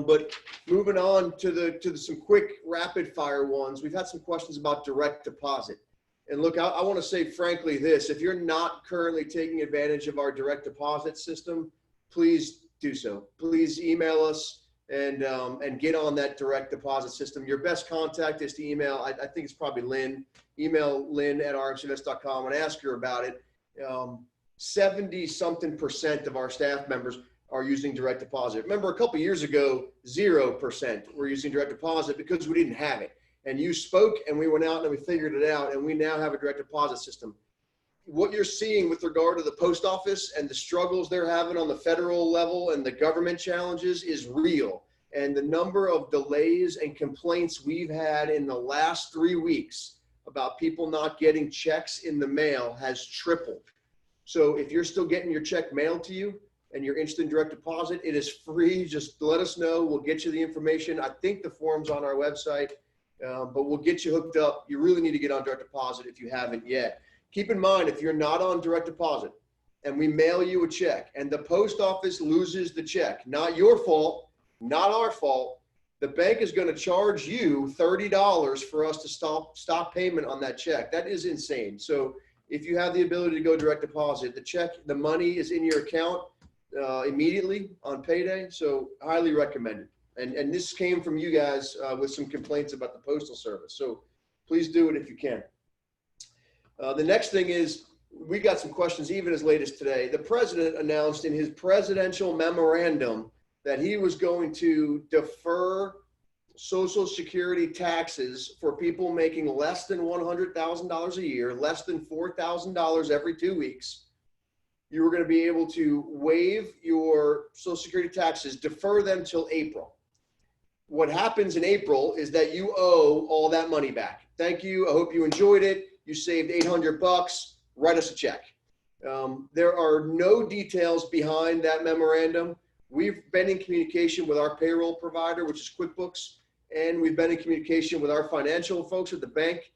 But moving on to some quick rapid fire ones, we've had some questions about direct deposit. And look, I want to say frankly this: if you're not currently taking advantage of our direct deposit system, please do so. Please email us and get on that direct deposit system. Your best contact is to email. I think it's probably Lynn. Email Lynn at rmcinvest.com and ask her about it. 70-something% of our staff members are using direct deposit. Remember, a couple years ago, 0% were using direct deposit because we didn't have it. And you spoke, and we went out and we figured it out, and we now have a direct deposit system. What you're seeing with regard to the post office and the struggles they're having on the federal level and the government challenges is real. And the number of delays and complaints we've had in the last 3 weeks about people not getting checks in the mail has tripled. So if you're still getting your check mailed to you and your instant direct deposit, it is free. Just let us know. We'll get you the information. I think the form's on our website, but we'll get you hooked up. You really need to get on direct deposit if you haven't yet. Keep in mind, if you're not on direct deposit and we mail you a check and the post office loses the check, not your fault, not our fault, the bank is going to charge you $30 for us to stop payment on that check. That is insane. So if you have the ability to go direct deposit, the money is in your account immediately on payday. So highly recommended. And this came from you guys with some complaints about the Postal Service. So please do it if you can. The next thing is, we got some questions even as late as today. The president announced in his presidential memorandum that he was going to defer Social Security taxes for people making less than $100,000 a year, less than $4,000 every 2 weeks. You were going to be able to waive your Social Security taxes, defer them till April. What happens in April is that you owe all that money back. Thank you. I hope you enjoyed it. You saved $800. Write us a check. There are no details behind that memorandum. We've been in communication with our payroll provider, which is QuickBooks, and we've been in communication with our financial folks at the bank.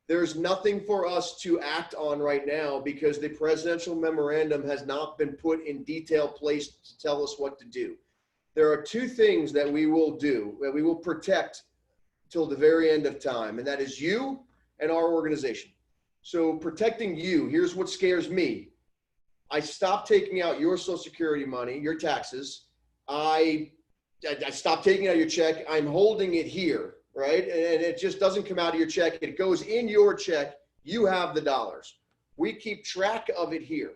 There's nothing for us to act on right now because the presidential memorandum has not been put in detailed place to tell us what to do. There are two things that we will do, that we will protect till the very end of time, and that is you and our organization. So protecting you, here's what scares me. I stopped taking out your Social Security money, your taxes. I stopped taking out your check. I'm holding it here, right? And it just doesn't come out of your check. It goes in your check. You have the dollars. We keep track of it here.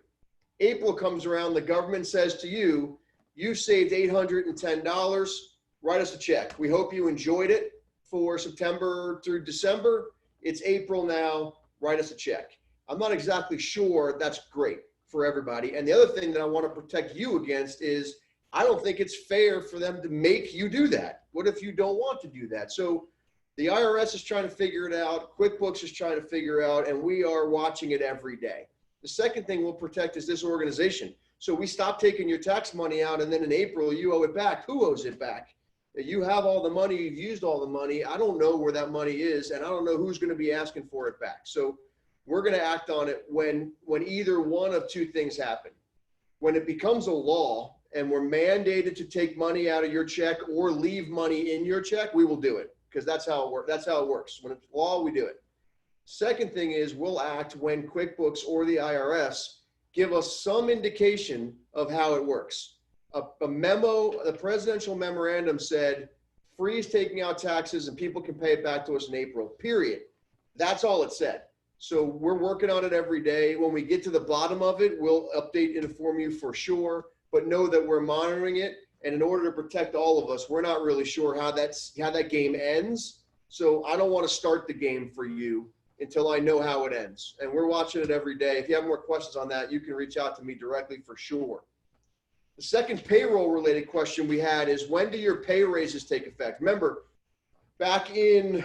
April comes around. The government says to you, you saved $810. Write us a check. We hope you enjoyed it for September through December. It's April now. Write us a check. I'm not exactly sure that's great for everybody. And the other thing that I want to protect you against is I don't think it's fair for them to make you do that. What if you don't want to do that? So the IRS is trying to figure it out. QuickBooks is trying to figure out, and we are watching it every day. The second thing we'll protect is this organization. So we stop taking your tax money out, and then in April, you owe it back. Who owes it back? You have all the money, you've used all the money. I don't know where that money is, and I don't know who's going to be asking for it back. So we're going to act on it when either one of two things happen. When it becomes a law and we're mandated to take money out of your check or leave money in your check, we will do it because that's how it works. That's how it works. When it's law, we do it. Second thing is we'll act when QuickBooks or the IRS give us some indication of how it works. A memo, the presidential memorandum said, freeze taking out taxes and people can pay it back to us in April, period. That's all it said. So we're working on it every day. When we get to the bottom of it, we'll update and inform you for sure, but know that we're monitoring it. And in order to protect all of us, we're not really sure how that game ends. So I don't want to start the game for you until I know how it ends. And we're watching it every day. If you have more questions on that, you can reach out to me directly for sure. The second payroll related question we had is, when do your pay raises take effect? Remember, back in,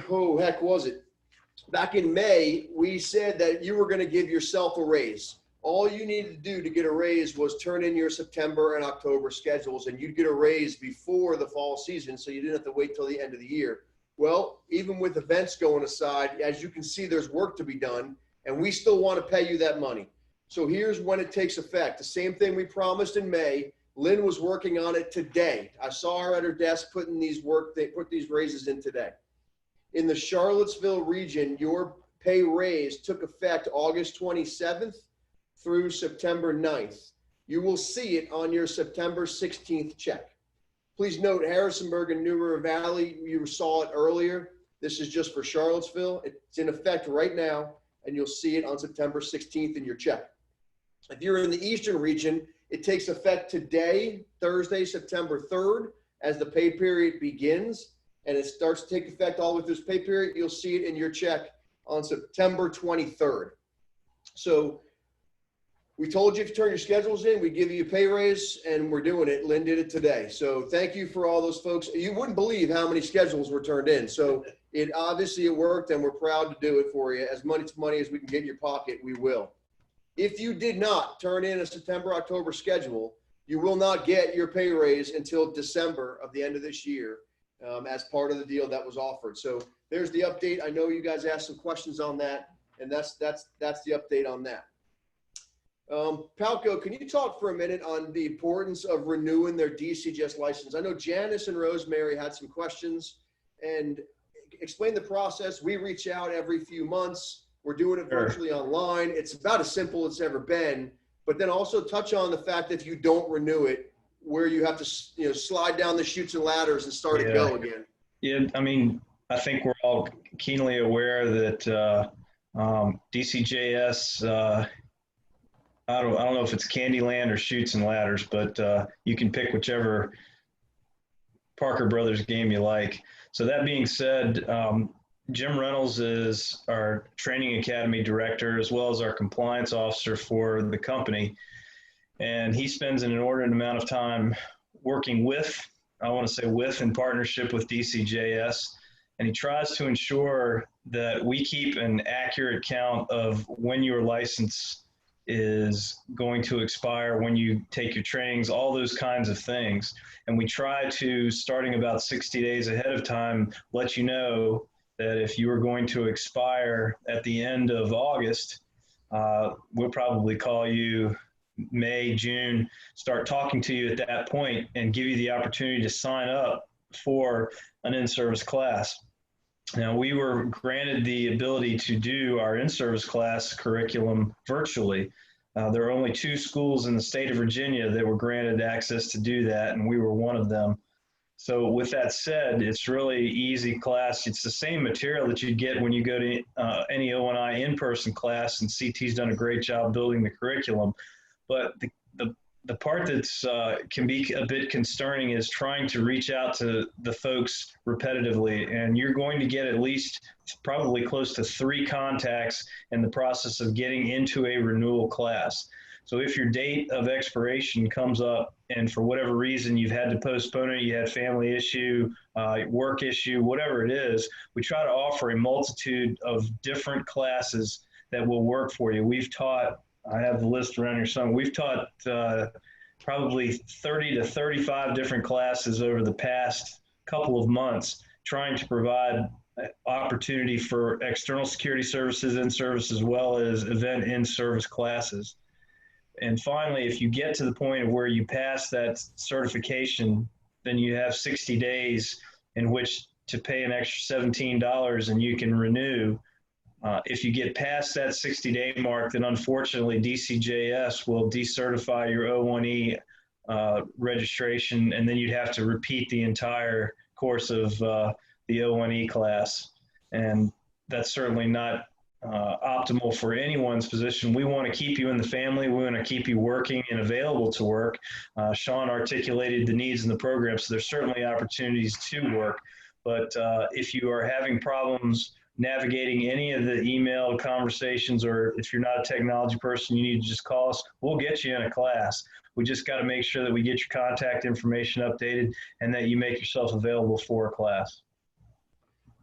back in May, we said that you were going to give yourself a raise. All you needed to do to get a raise was turn in your September and October schedules, and you'd get a raise before the fall season, so you didn't have to wait till the end of the year. Well, even with events going aside, as you can see, there's work to be done, and we still want to pay you that money. So here's when it takes effect. The same thing we promised in May. Lynn was working on it today. I saw her at her desk putting these raises in today. In the Charlottesville region, your pay raise took effect August 27th through September 9th. You will see it on your September 16th check. Please note Harrisonburg and New River Valley, you saw it earlier. This is just for Charlottesville. It's in effect right now, and you'll see it on September 16th in your check. If you're in the Eastern region, it takes effect today, Thursday, September 3rd, as the pay period begins, and it starts to take effect all with this pay period. You'll see it in your check on September 23rd. So we told you to turn your schedules in, we give you a pay raise, and we're doing it. Lynn did it today. So thank you for all those folks. You wouldn't believe how many schedules were turned in. So it worked, and we're proud to do it for you. As much money as we can get in your pocket, we will. If you did not turn in a September, October schedule, you will not get your pay raise until December of the end of this year, as part of the deal that was offered. So there's the update. I know you guys asked some questions on that, and that's the update on that. Palco, can you talk for a minute on the importance of renewing their DCGS license? I know Janice and Rosemary had some questions, and explain the process. We reach out every few months. We're doing it virtually online. It's about as simple as it's ever been, but then also touch on the fact that if you don't renew it, where you have to, slide down the chutes and ladders and start to go again. Yeah, I mean, I think we're all keenly aware that DCJS, I don't know if it's Candyland or Chutes and Ladders, but you can pick whichever Parker Brothers game you like. So that being said, Jim Reynolds is our training academy director as well as our compliance officer for the company. And he spends an inordinate amount of time working with, in partnership with DCJS. And he tries to ensure that we keep an accurate count of when your license is going to expire, when you take your trainings, all those kinds of things. And we try to, starting about 60 days ahead of time, let you know that if you are going to expire at the end of August, we'll probably call you May, June, start talking to you at that point and give you the opportunity to sign up for an in-service class. Now, we were granted the ability to do our in-service class curriculum virtually. There are only 2 schools in the state of Virginia that were granted access to do that, and we were one of them. So with that said, it's really easy class. It's the same material that you get when you go to any O&I in-person class, and CT's done a great job building the curriculum. But the part that's can be a bit concerning is trying to reach out to the folks repetitively, and you're going to get at least probably close to 3 contacts in the process of getting into a renewal class. So if your date of expiration comes up and for whatever reason you've had to postpone it, you had family issue, work issue, whatever it is, we try to offer a multitude of different classes that will work for you. We've taught, I have the list around here somewhere, we've taught probably 30 to 35 different classes over the past couple of months, trying to provide opportunity for external security services in service as well as event in service classes. And finally, if you get to the point of where you pass that certification, then you have 60 days in which to pay an extra $17 and you can renew. If you get past that 60-day mark, then unfortunately DCJS will decertify your O1E registration, and then you'd have to repeat the entire course of the O1E class. And that's certainly not optimal for anyone's position. We want to keep you in the family. We want to keep you working and available to work. Sean articulated the needs in the program, so there's certainly opportunities to work. But if you are having problems navigating any of the email conversations, or if you're not a technology person, you need to just call us. We'll get you in a class. We just got to make sure that we get your contact information updated and that you make yourself available for a class.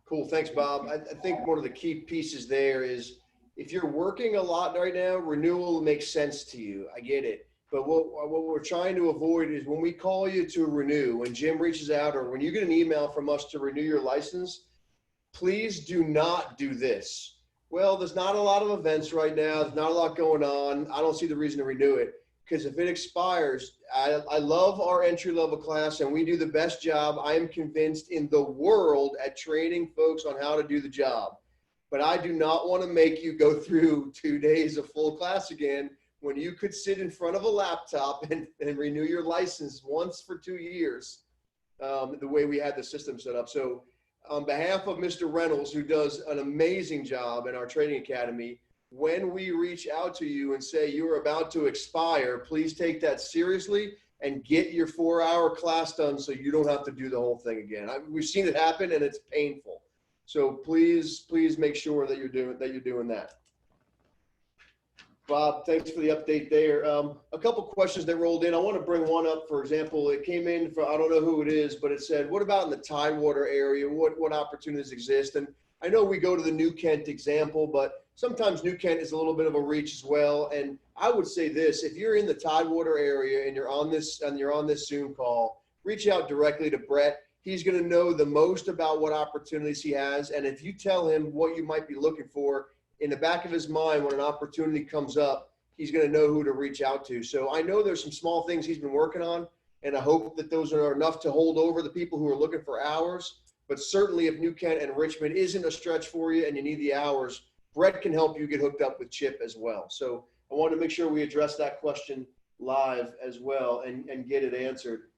Cool. Thanks, Bob. I think one of the key pieces there is if you're working a lot right now, renewal makes sense to you. I get it. But what we're trying to avoid is when we call you to renew, when Jim reaches out or when you get an email from us to renew your license, please do not do this. Well, there's not a lot of events right now. There's not a lot going on. I don't see the reason to renew it. Because if it expires, I love our entry-level class, and we do the best job, I am convinced, in the world at training folks on how to do the job. But I do not want to make you go through 2 days of full class again when you could sit in front of a laptop and renew your license once for 2 years, the way we had the system set up. So on behalf of Mr. Reynolds, who does an amazing job in our training academy, when we reach out to you and say you're about to expire, please take that seriously and get your 4-hour class done so you don't have to do the whole thing again. We've seen it happen and it's painful. So please make sure that you're doing that. Bob, thanks for the update there. A couple questions that rolled in. I want to bring one up. For example, it came in for, I don't know who it is, but it said, what about in the Tidewater area? What opportunities exist? And I know we go to the New Kent example, but sometimes New Kent is a little bit of a reach as well. And I would say this, if you're in the Tidewater area and you're on this Zoom call, reach out directly to Brett. He's going to know the most about what opportunities he has. And if you tell him what you might be looking for, in the back of his mind, when an opportunity comes up, he's going to know who to reach out to. So I know there's some small things he's been working on, and I hope that those are enough to hold over the people who are looking for hours. But certainly if New Kent and Richmond isn't a stretch for you and you need the hours, Brett can help you get hooked up with Chip as well. So I want to make sure we address that question live as well and get it answered.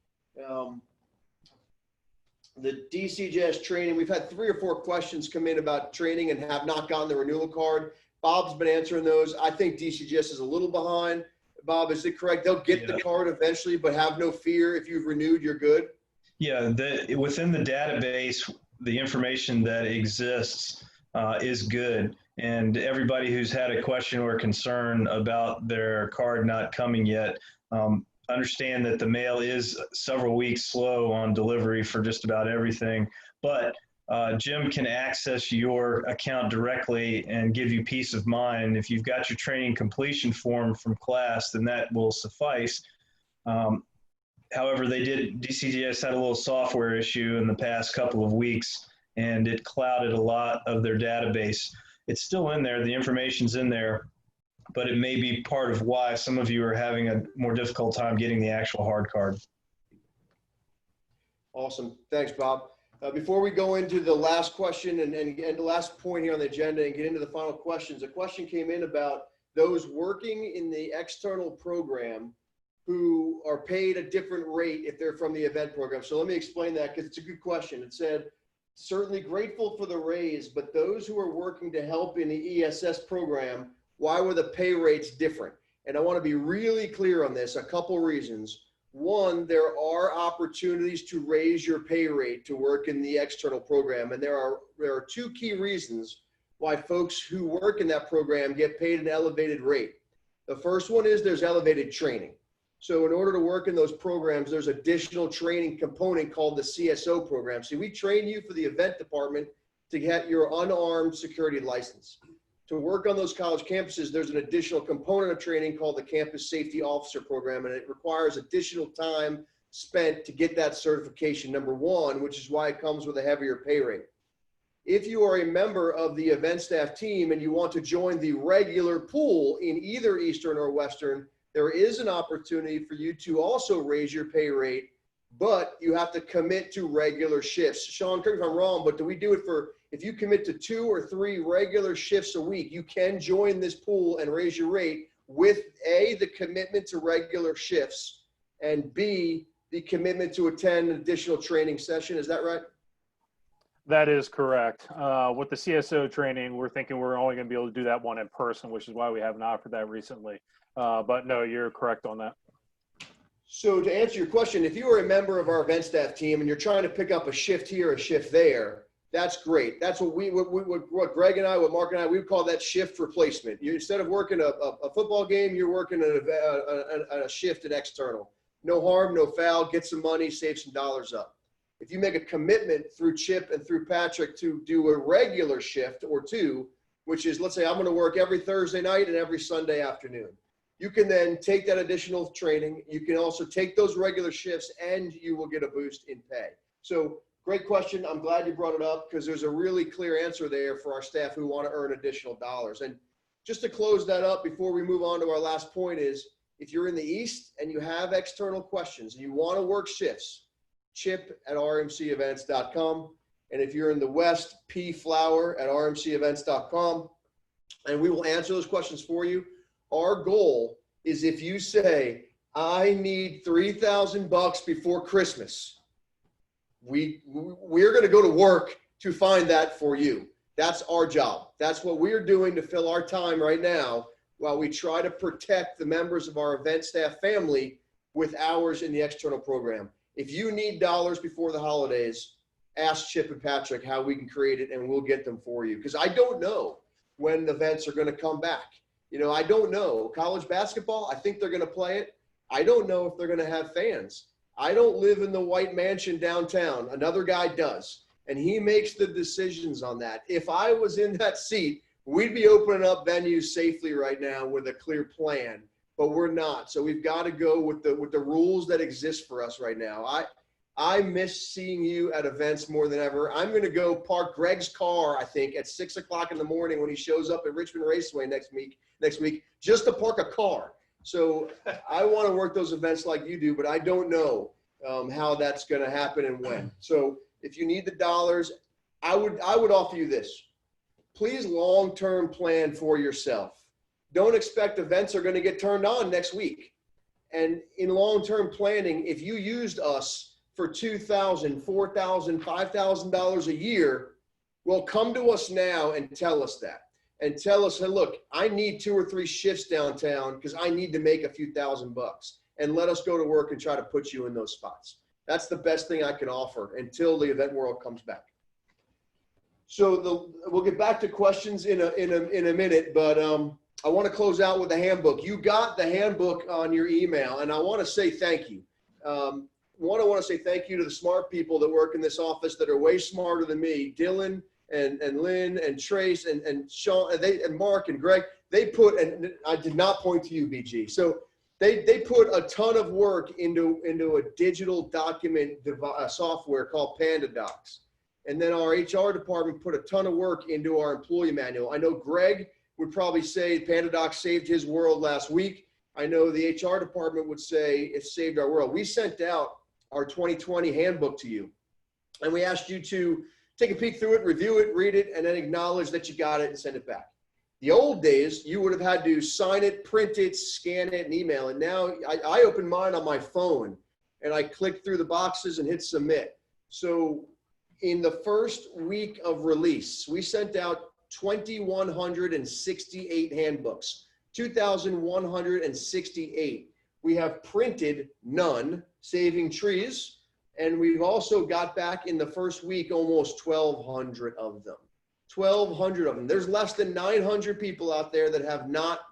The DCJS training, we've had 3 or 4 questions come in about training and have not gotten the renewal card. Bob's been answering those. I think DCJS is a little behind. Bob, is it correct? They'll get the card eventually, but have no fear. If you've renewed, you're good. Yeah, within the database, the information that exists is good. And everybody who's had a question or concern about their card not coming yet, understand that the mail is several weeks slow on delivery for just about everything. But Jim can access your account directly and give you peace of mind. If you've got your training completion form from class, then that will suffice. However, DCJS had a little software issue in the past couple of weeks, and it clouded a lot of their database. It's still in there, the information's in there, but it may be part of why some of you are having a more difficult time getting the actual hard card. Awesome. Thanks, Bob. Before we go into the last question and the last point here on the agenda and get into the final questions, a question came in about those working in the external program who are paid a different rate if they're from the event program. So let me explain that because it's a good question. It said, certainly grateful for the raise, but those who are working to help in the ESS program, why were the pay rates different? And I want to be really clear on this, a couple reasons. One, there are opportunities to raise your pay rate to work in the external program. And there are 2 key reasons why folks who work in that program get paid an elevated rate. The first one is there's elevated training. So in order to work in those programs, there's additional training component called the CSO program. So we train you for the event department to get your unarmed security license. To work on those college campuses, there's an additional component of training called the Campus Safety Officer Program, and it requires additional time spent to get that certification, number 1, which is why it comes with a heavier pay rate. If you are a member of the event staff team and you want to join the regular pool in either Eastern or Western, there is an opportunity for you to also raise your pay rate, but you have to commit to regular shifts. Sean, correct me if I'm wrong, but do we do it for, if you commit to 2 or 3 regular shifts a week, you can join this pool and raise your rate with A, the commitment to regular shifts, and B, the commitment to attend an additional training session. Is that right? That is correct. With the CSO training, we're thinking we're only going to be able to do that one in person, which is why we haven't offered that recently. But no, you're correct on that. So to answer your question, if you are a member of our event staff team and you're trying to pick up a shift here, a shift there, that's great. That's what what Greg and I, what Mark and I, we would call that shift replacement. You, instead of working a football game, you're working a shift at external. No harm, no foul, get some money, save some dollars up. If you make a commitment through Chip and through Patrick to do a regular shift or 2, which is, let's say I'm going to work every Thursday night and every Sunday afternoon. You can then take that additional training. You can also take those regular shifts and you will get a boost in pay. So great question. I'm glad you brought it up because there's a really clear answer there for our staff who want to earn additional dollars. And just to close that up before we move on to our last point is, if you're in the East and you have external questions and you want to work shifts, chip@rmcevents.com. And if you're in the West, pflower@rmcevents.com. And we will answer those questions for you. Our goal is, if you say, I need $3,000 before Christmas, we're going to go to work to find that for you. That's our job. That's what we're doing to fill our time right now while we try to protect the members of our event staff family with hours in the external program. If you need dollars before the holidays, ask Chip and Patrick how we can create it and we'll get them for you. Because I don't know when the events are going to come back. You know, I don't know. College basketball, I think they're going to play it. I don't know if they're going to have fans. I don't live in the White Mansion downtown. Another guy does. And he makes the decisions on that. If I was in that seat, we'd be opening up venues safely right now with a clear plan, but we're not. So we've got to go with the rules that exist for us right now. I miss seeing you at events more than ever. I'm going to go park Greg's car, I think, at 6 o'clock in the morning when he shows up at Richmond Raceway next week, just to park a car. So I want to work those events like you do, but I don't know how that's going to happen and when. So if you need the dollars, I would offer you this. Please long-term plan for yourself. Don't expect events are going to get turned on next week. And in long-term planning, if you used us for $2,000, $4,000, $5,000 a year, well, come to us now and tell us that. And tell us, hey, look, I need 2 or 3 shifts downtown because I need to make a few $1,000. And let us go to work and try to put you in those spots. That's the best thing I can offer until the event world comes back. So we'll get back to questions in a minute, but I want to close out with the handbook. You got the handbook on your email, and I want to say thank you. I want to say thank you to the smart people that work in this office that are way smarter than me. Dylan and Lynn and Trace and Sean and Mark and Greg. They put, and I did not point to you, BG. So they put a ton of work into a digital document software called Panda Docs. And then our HR department put a ton of work into our employee manual. I know Greg would probably say Panda Docs saved his world last week. I know the HR department would say it saved our world. We sent out our 2020 handbook to you, and we asked you to take a peek through it, review it, read it, and then acknowledge that you got it and send it back. The old days, you would have had to sign it, print it, scan it, and email it. Now I open mine on my phone, and I click through the boxes and hit submit. So in the first week of release, we sent out 2,168 handbooks, 2,168. We have printed none, saving trees. And we've also got back in the first week almost 1,200 of them. 1,200 of them. There's less than 900 people out there that have not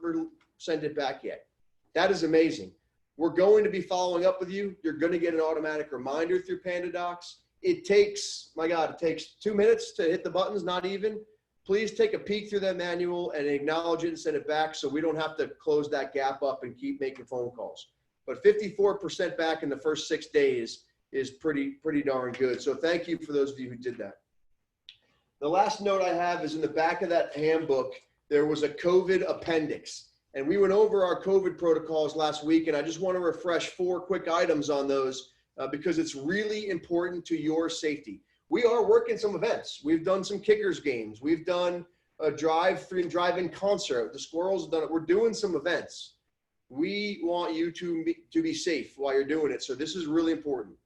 sent it back yet. That is amazing. We're going to be following up with you. You're going to get an automatic reminder through Panda Docs. It takes, my God, it takes 2 minutes to hit the buttons, not even. Please take a peek through that manual and acknowledge it and send it back so we don't have to close that gap up and keep making phone calls. But 54% back in the first 6 days is pretty darn good. So thank you for those of you who did that. The last note I have is in the back of that handbook, there was a COVID appendix. And we went over our COVID protocols last week, and I just want to refresh 4 quick items on those because it's really important to your safety. We are working some events. We've done some kickers games. We've done a drive-in concert. The Squirrels have done it. We're doing some events. We want you to be safe while you're doing it. So this is really important.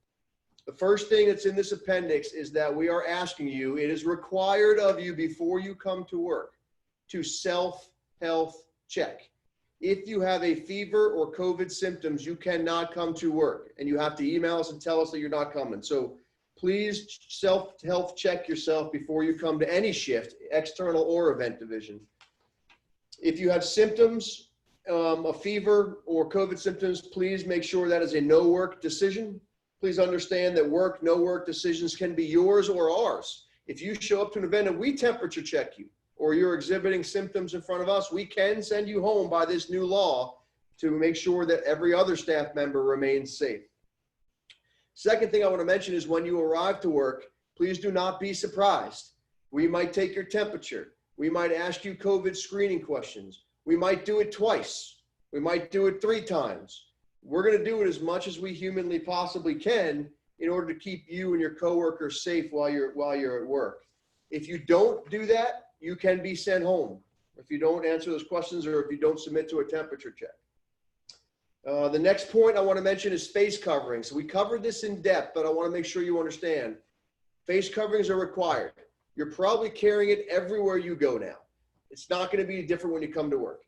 The first thing that's in this appendix is that we are asking you, it is required of you before you come to work to self-health check. If you have a fever or COVID symptoms, you cannot come to work, and you have to email us and tell us that you're not coming. So please self-health check yourself before you come to any shift, external or event division. If you have symptoms, a fever or COVID symptoms, please make sure that is a no work decision. Please understand that no work decisions can be yours or ours. If you show up to an event and we temperature check you, or you're exhibiting symptoms in front of us, we can send you home by this new law to make sure that every other staff member remains safe. Second thing I want to mention is when you arrive to work, please do not be surprised. We might take your temperature. We might ask you COVID screening questions. We might do it twice. We might do it 3 times. We're going to do it as much as we humanly possibly can in order to keep you and your coworkers safe while you're at work. If you don't do that, you can be sent home if you don't answer those questions or if you don't submit to a temperature check. The next point I want to mention is face coverings. So we covered this in depth, but I want to make sure you understand. Face coverings are required. You're probably carrying it everywhere you go now. It's not going to be different when you come to work.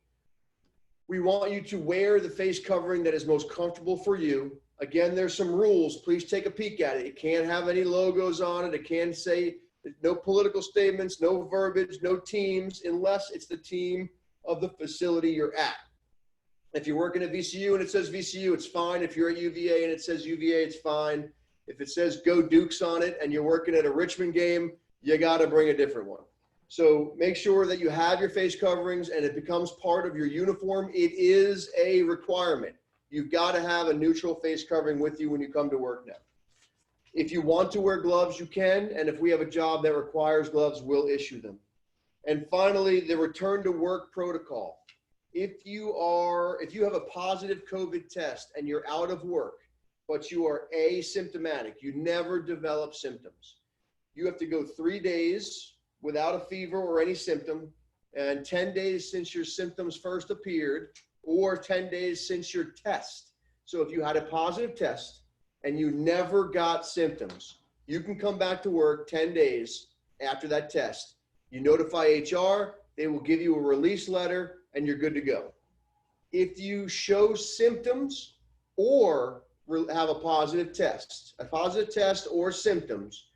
We want you to wear the face covering that is most comfortable for you. Again, there's some rules. Please take a peek at it. It can't have any logos on it. It can't say no political statements, no verbiage, no teams, unless it's the team of the facility you're at. If you're working at VCU and it says VCU, it's fine. If you're at UVA and it says UVA, it's fine. If it says Go Dukes on it and you're working at a Richmond game, you got to bring a different one. So make sure that you have your face coverings and it becomes part of your uniform. It is a requirement. You've got to have a neutral face covering with you when you come to work now. If you want to wear gloves, you can. And if we have a job that requires gloves, we'll issue them. And finally, the return to work protocol. If you have a positive COVID test and you're out of work, but you are asymptomatic, you never develop symptoms, you have to go 3 days without a fever or any symptom, and 10 days since your symptoms first appeared, or 10 days since your test. So if you had a positive test and you never got symptoms, you can come back to work 10 days after that test. You notify HR, they will give you a release letter, and you're good to go. If you show symptoms or have a positive test or symptoms,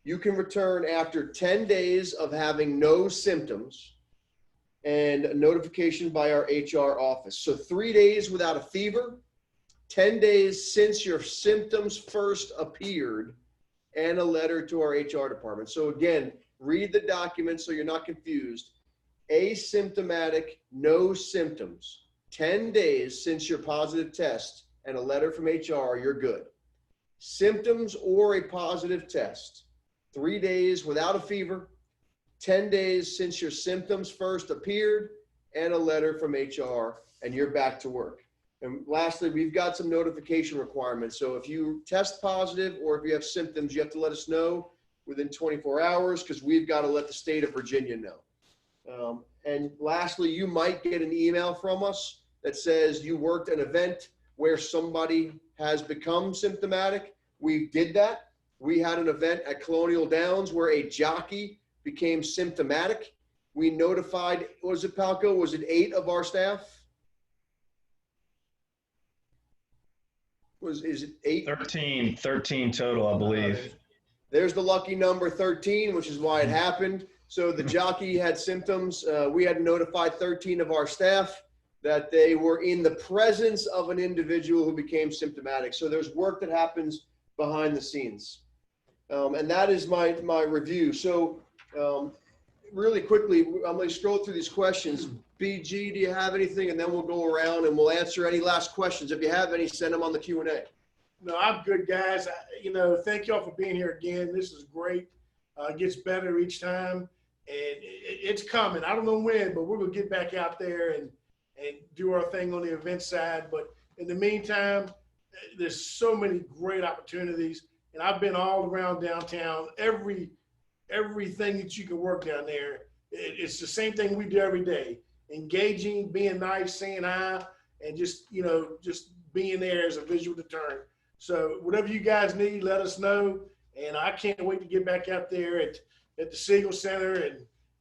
you can return after 10 days of having no symptoms and a notification by our HR office. So 3 days without a fever, 10 days since your symptoms first appeared, and a letter to our HR department. So again, read the document so you're not confused. Asymptomatic, no symptoms, 10 days since your positive test and a letter from HR, you're good. Symptoms or a positive test, 3 days without a fever, 10 days since your symptoms first appeared, and a letter from HR, and you're back to work. And lastly, we've got some notification requirements. So if you test positive or if you have symptoms, you have to let us know within 24 hours because we've got to let the state of Virginia know. And lastly, you might get an email from us that says you worked an event where somebody has become symptomatic. We did that. We had an event at Colonial Downs where a jockey became symptomatic. We notified, was it Palco? Was it 8 of our staff? Is it 8? 13 total, I believe. There's the lucky number 13, which is why it happened. So the jockey had symptoms. We had notified 13 of our staff that they were in the presence of an individual who became symptomatic. So there's work that happens behind the scenes. And that is my review. So really quickly, I'm going to scroll through these questions. BG, do you have anything? And then we'll go around and we'll answer any last questions. If you have any, send them on the Q&A. No, I'm good, guys. Thank y'all for being here again. This is great. It gets better each time. And it's coming. I don't know when, but we're going to get back out there and do our thing on the event side. But in the meantime, there's so many great opportunities. And I've been all around downtown. Everything that you can work down there, it's the same thing we do every day. Engaging, being nice, saying hi, and just being there as a visual deterrent. So whatever you guys need, let us know. And I can't wait to get back out there at the Siegel Center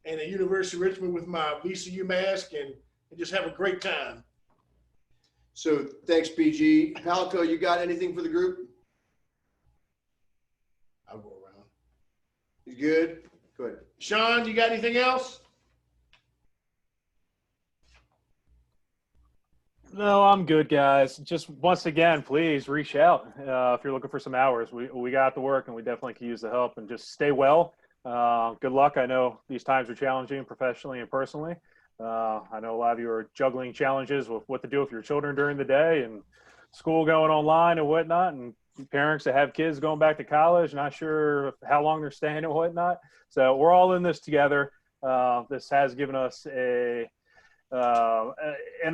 and at University of Richmond with my VCU mask and just have a great time. So thanks, BG. Palco, you got anything for the group? I'll go around. You good? Good. Sean, you got anything else? No, I'm good, guys. Just once again, please reach out if you're looking for some hours. We got the work and we definitely can use the help, and just stay well. Good luck. I know these times are challenging professionally and personally. I know a lot of you are juggling challenges with what to do with your children during the day and school going online and whatnot, and parents that have kids going back to college, not sure how long they're staying and whatnot. So we're all in this together. This has given us an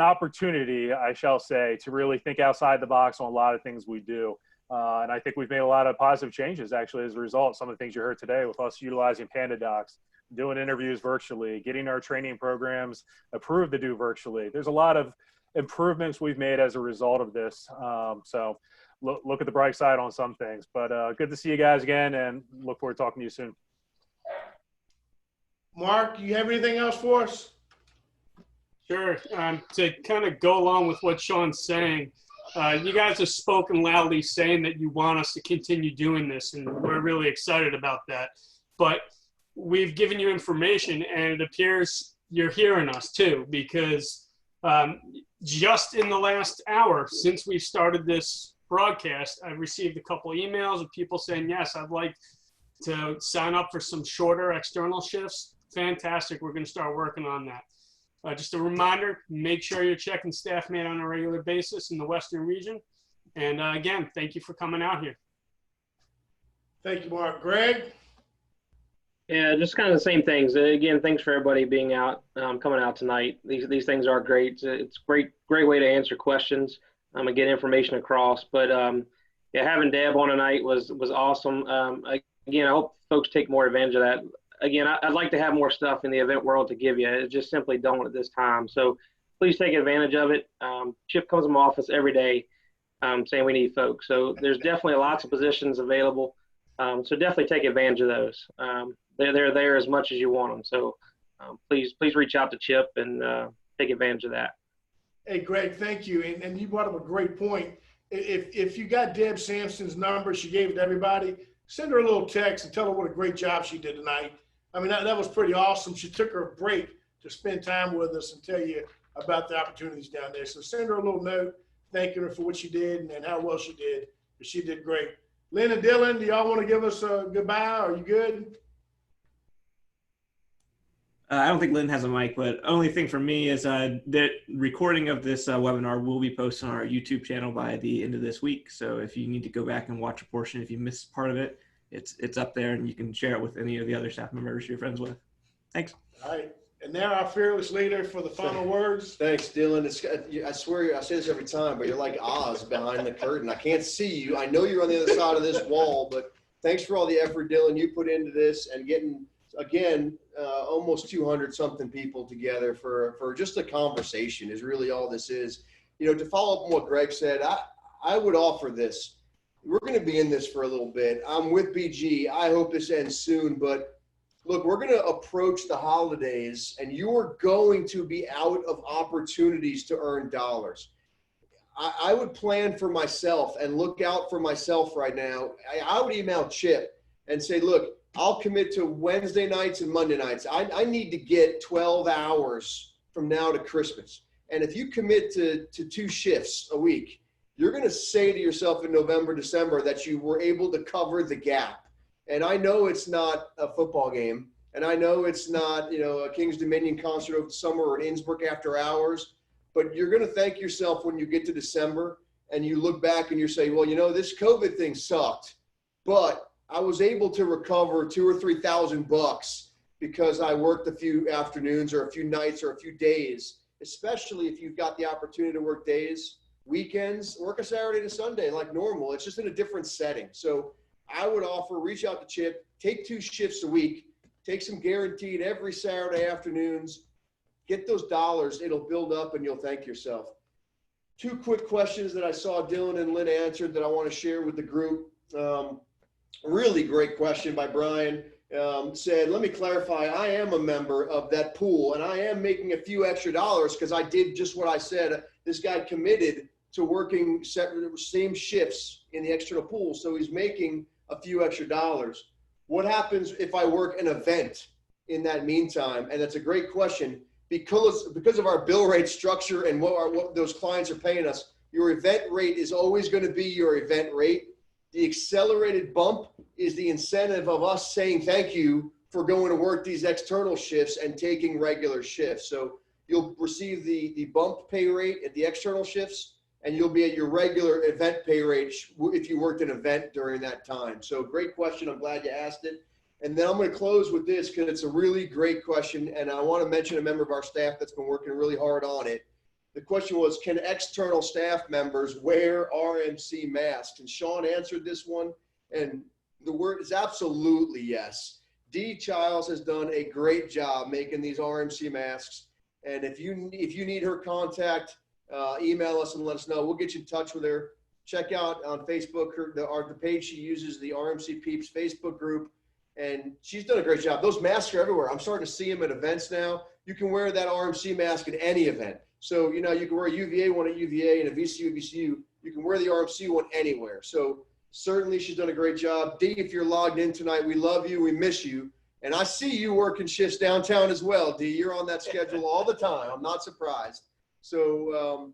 opportunity, I shall say, to really think outside the box on a lot of things we do. And I think we've made a lot of positive changes actually as a result. Some of the things you heard today with us utilizing PandaDocs, doing interviews virtually, getting our training programs approved to do virtually. There's a lot of improvements we've made as a result of this. So look at the bright side on some things, but good to see you guys again and look forward to talking to you soon. Mark, you have anything else for us? Sure. To kind of go along with what Sean's saying, you guys have spoken loudly saying that you want us to continue doing this, and we're really excited about that. But we've given you information, and it appears you're hearing us too, because just in the last hour since we started this broadcast, I've received a couple emails of people saying, yes, I'd like to sign up for some shorter external shifts. Fantastic. We're going to start working on that. Just a reminder, make sure you're checking StaffMate on a regular basis in the Western region. And again, thank you for coming out here. Thank you, Mark. Greg? Yeah, just kind of the same things. Again, thanks for everybody being out, coming out tonight. These things are great. It's great way to answer questions and get information across. But yeah, having Deb on tonight was awesome. Again, I hope folks take more advantage of that. Again, I'd like to have more stuff in the event world to give you. It just simply don't at this time. So please take advantage of it. Chip comes to my office every day saying we need folks. So there's definitely lots of positions available. So definitely take advantage of those. They're there as much as you want them. So please reach out to Chip and take advantage of that. Hey, Greg, thank you. And you brought up a great point. If you got Deb Sampson's number, she gave it to everybody, send her a little text and tell her what a great job she did tonight. I mean, that was pretty awesome. She took her a break to spend time with us and tell you about the opportunities down there. So send her a little note thanking her for what she did and how well she did. She did great. Lynn and Dylan, do y'all want to give us a goodbye? Are you good? I don't think Lynn has a mic, but only thing for me is that recording of this webinar will be posted on our YouTube channel by the end of this week. So if you need to go back and watch a portion, if you missed part of it, it's up there and you can share it with any of the other staff members you're friends with. Thanks. All right. And now our fearless leader for the final words. Thanks, Dylan. I swear I say this every time, but you're like Oz behind the curtain. I can't see you. I know you're on the other side of this wall, but thanks for all the effort, Dylan, you put into this and getting, again, almost 200 something people together for just a conversation is really all this is. You know, to follow up on what Greg said, I would offer this. We're going to be in this for a little bit. I'm with BG. I hope this ends soon, but look, we're going to approach the holidays and you're going to be out of opportunities to earn dollars. I would plan for myself and look out for myself right now. I would email Chip and say, look, I'll commit to Wednesday nights and Monday nights. I need to get 12 hours from now to Christmas. And if you commit to 2 shifts a week, you're going to say to yourself in November, December that you were able to cover the gap. And I know it's not a football game. And I know it's not, you know, a King's Dominion concert over the summer or an Innsbruck after hours. But you're going to thank yourself when you get to December and you look back and you say, well, you know, this COVID thing sucked. But I was able to recover $2,000 or $3,000 because I worked a few afternoons or a few nights or a few days, especially if you've got the opportunity to work days, weekends, work a Saturday to Sunday like normal. It's just in a different setting. So I would offer, reach out to Chip, take 2 shifts a week, take some guaranteed every Saturday afternoons, get those dollars. It'll build up and you'll thank yourself. 2 quick questions that I saw Dylan and Lynn answered that I want to share with the group. Really great question by Brian. Said, let me clarify, I am a member of that pool and I am making a few extra dollars because I did just what I said. This guy committed to working same shifts in the external pool. So he's making a few extra dollars. What happens if I work an event in that meantime? And that's a great question because of our bill rate structure and what those clients are paying us. Your event rate is always going to be your event rate. The accelerated bump is the incentive of us saying thank you for going to work these external shifts and taking regular shifts. So you'll receive the bumped pay rate at the external shifts, and you'll be at your regular event pay rate if you worked an event during that time. So great question. I'm glad you asked it. And then I'm going to close with this because it's a really great question, and I want to mention a member of our staff that's been working really hard on it. The question was, can external staff members wear RMC masks? And Sean answered this one, and the word is absolutely yes. Dee Childs has done a great job making these RMC masks, and if you need her contact, email us and let us know. We'll get you in touch with her. Check out on Facebook the page she uses, the RMC Peeps Facebook group. And she's done a great job. Those masks are everywhere. I'm starting to see them at events now. You can wear that RMC mask at any event. So, you can wear a UVA one at UVA and a VCU, VCU. You can wear the RMC one anywhere. So certainly she's done a great job. Dee, if you're logged in tonight, we love you. We miss you. And I see you working shifts downtown as well, Dee. You're on that schedule all the time. I'm not surprised. So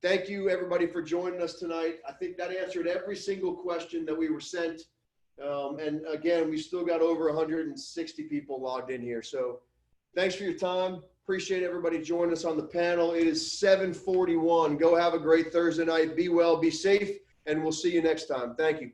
thank you, everybody, for joining us tonight. I think that answered every single question that we were sent. And again, we still got over 160 people logged in here. So thanks for your time. Appreciate everybody joining us on the panel. It is 7:41. Go have a great Thursday night. Be well, be safe, and we'll see you next time. Thank you.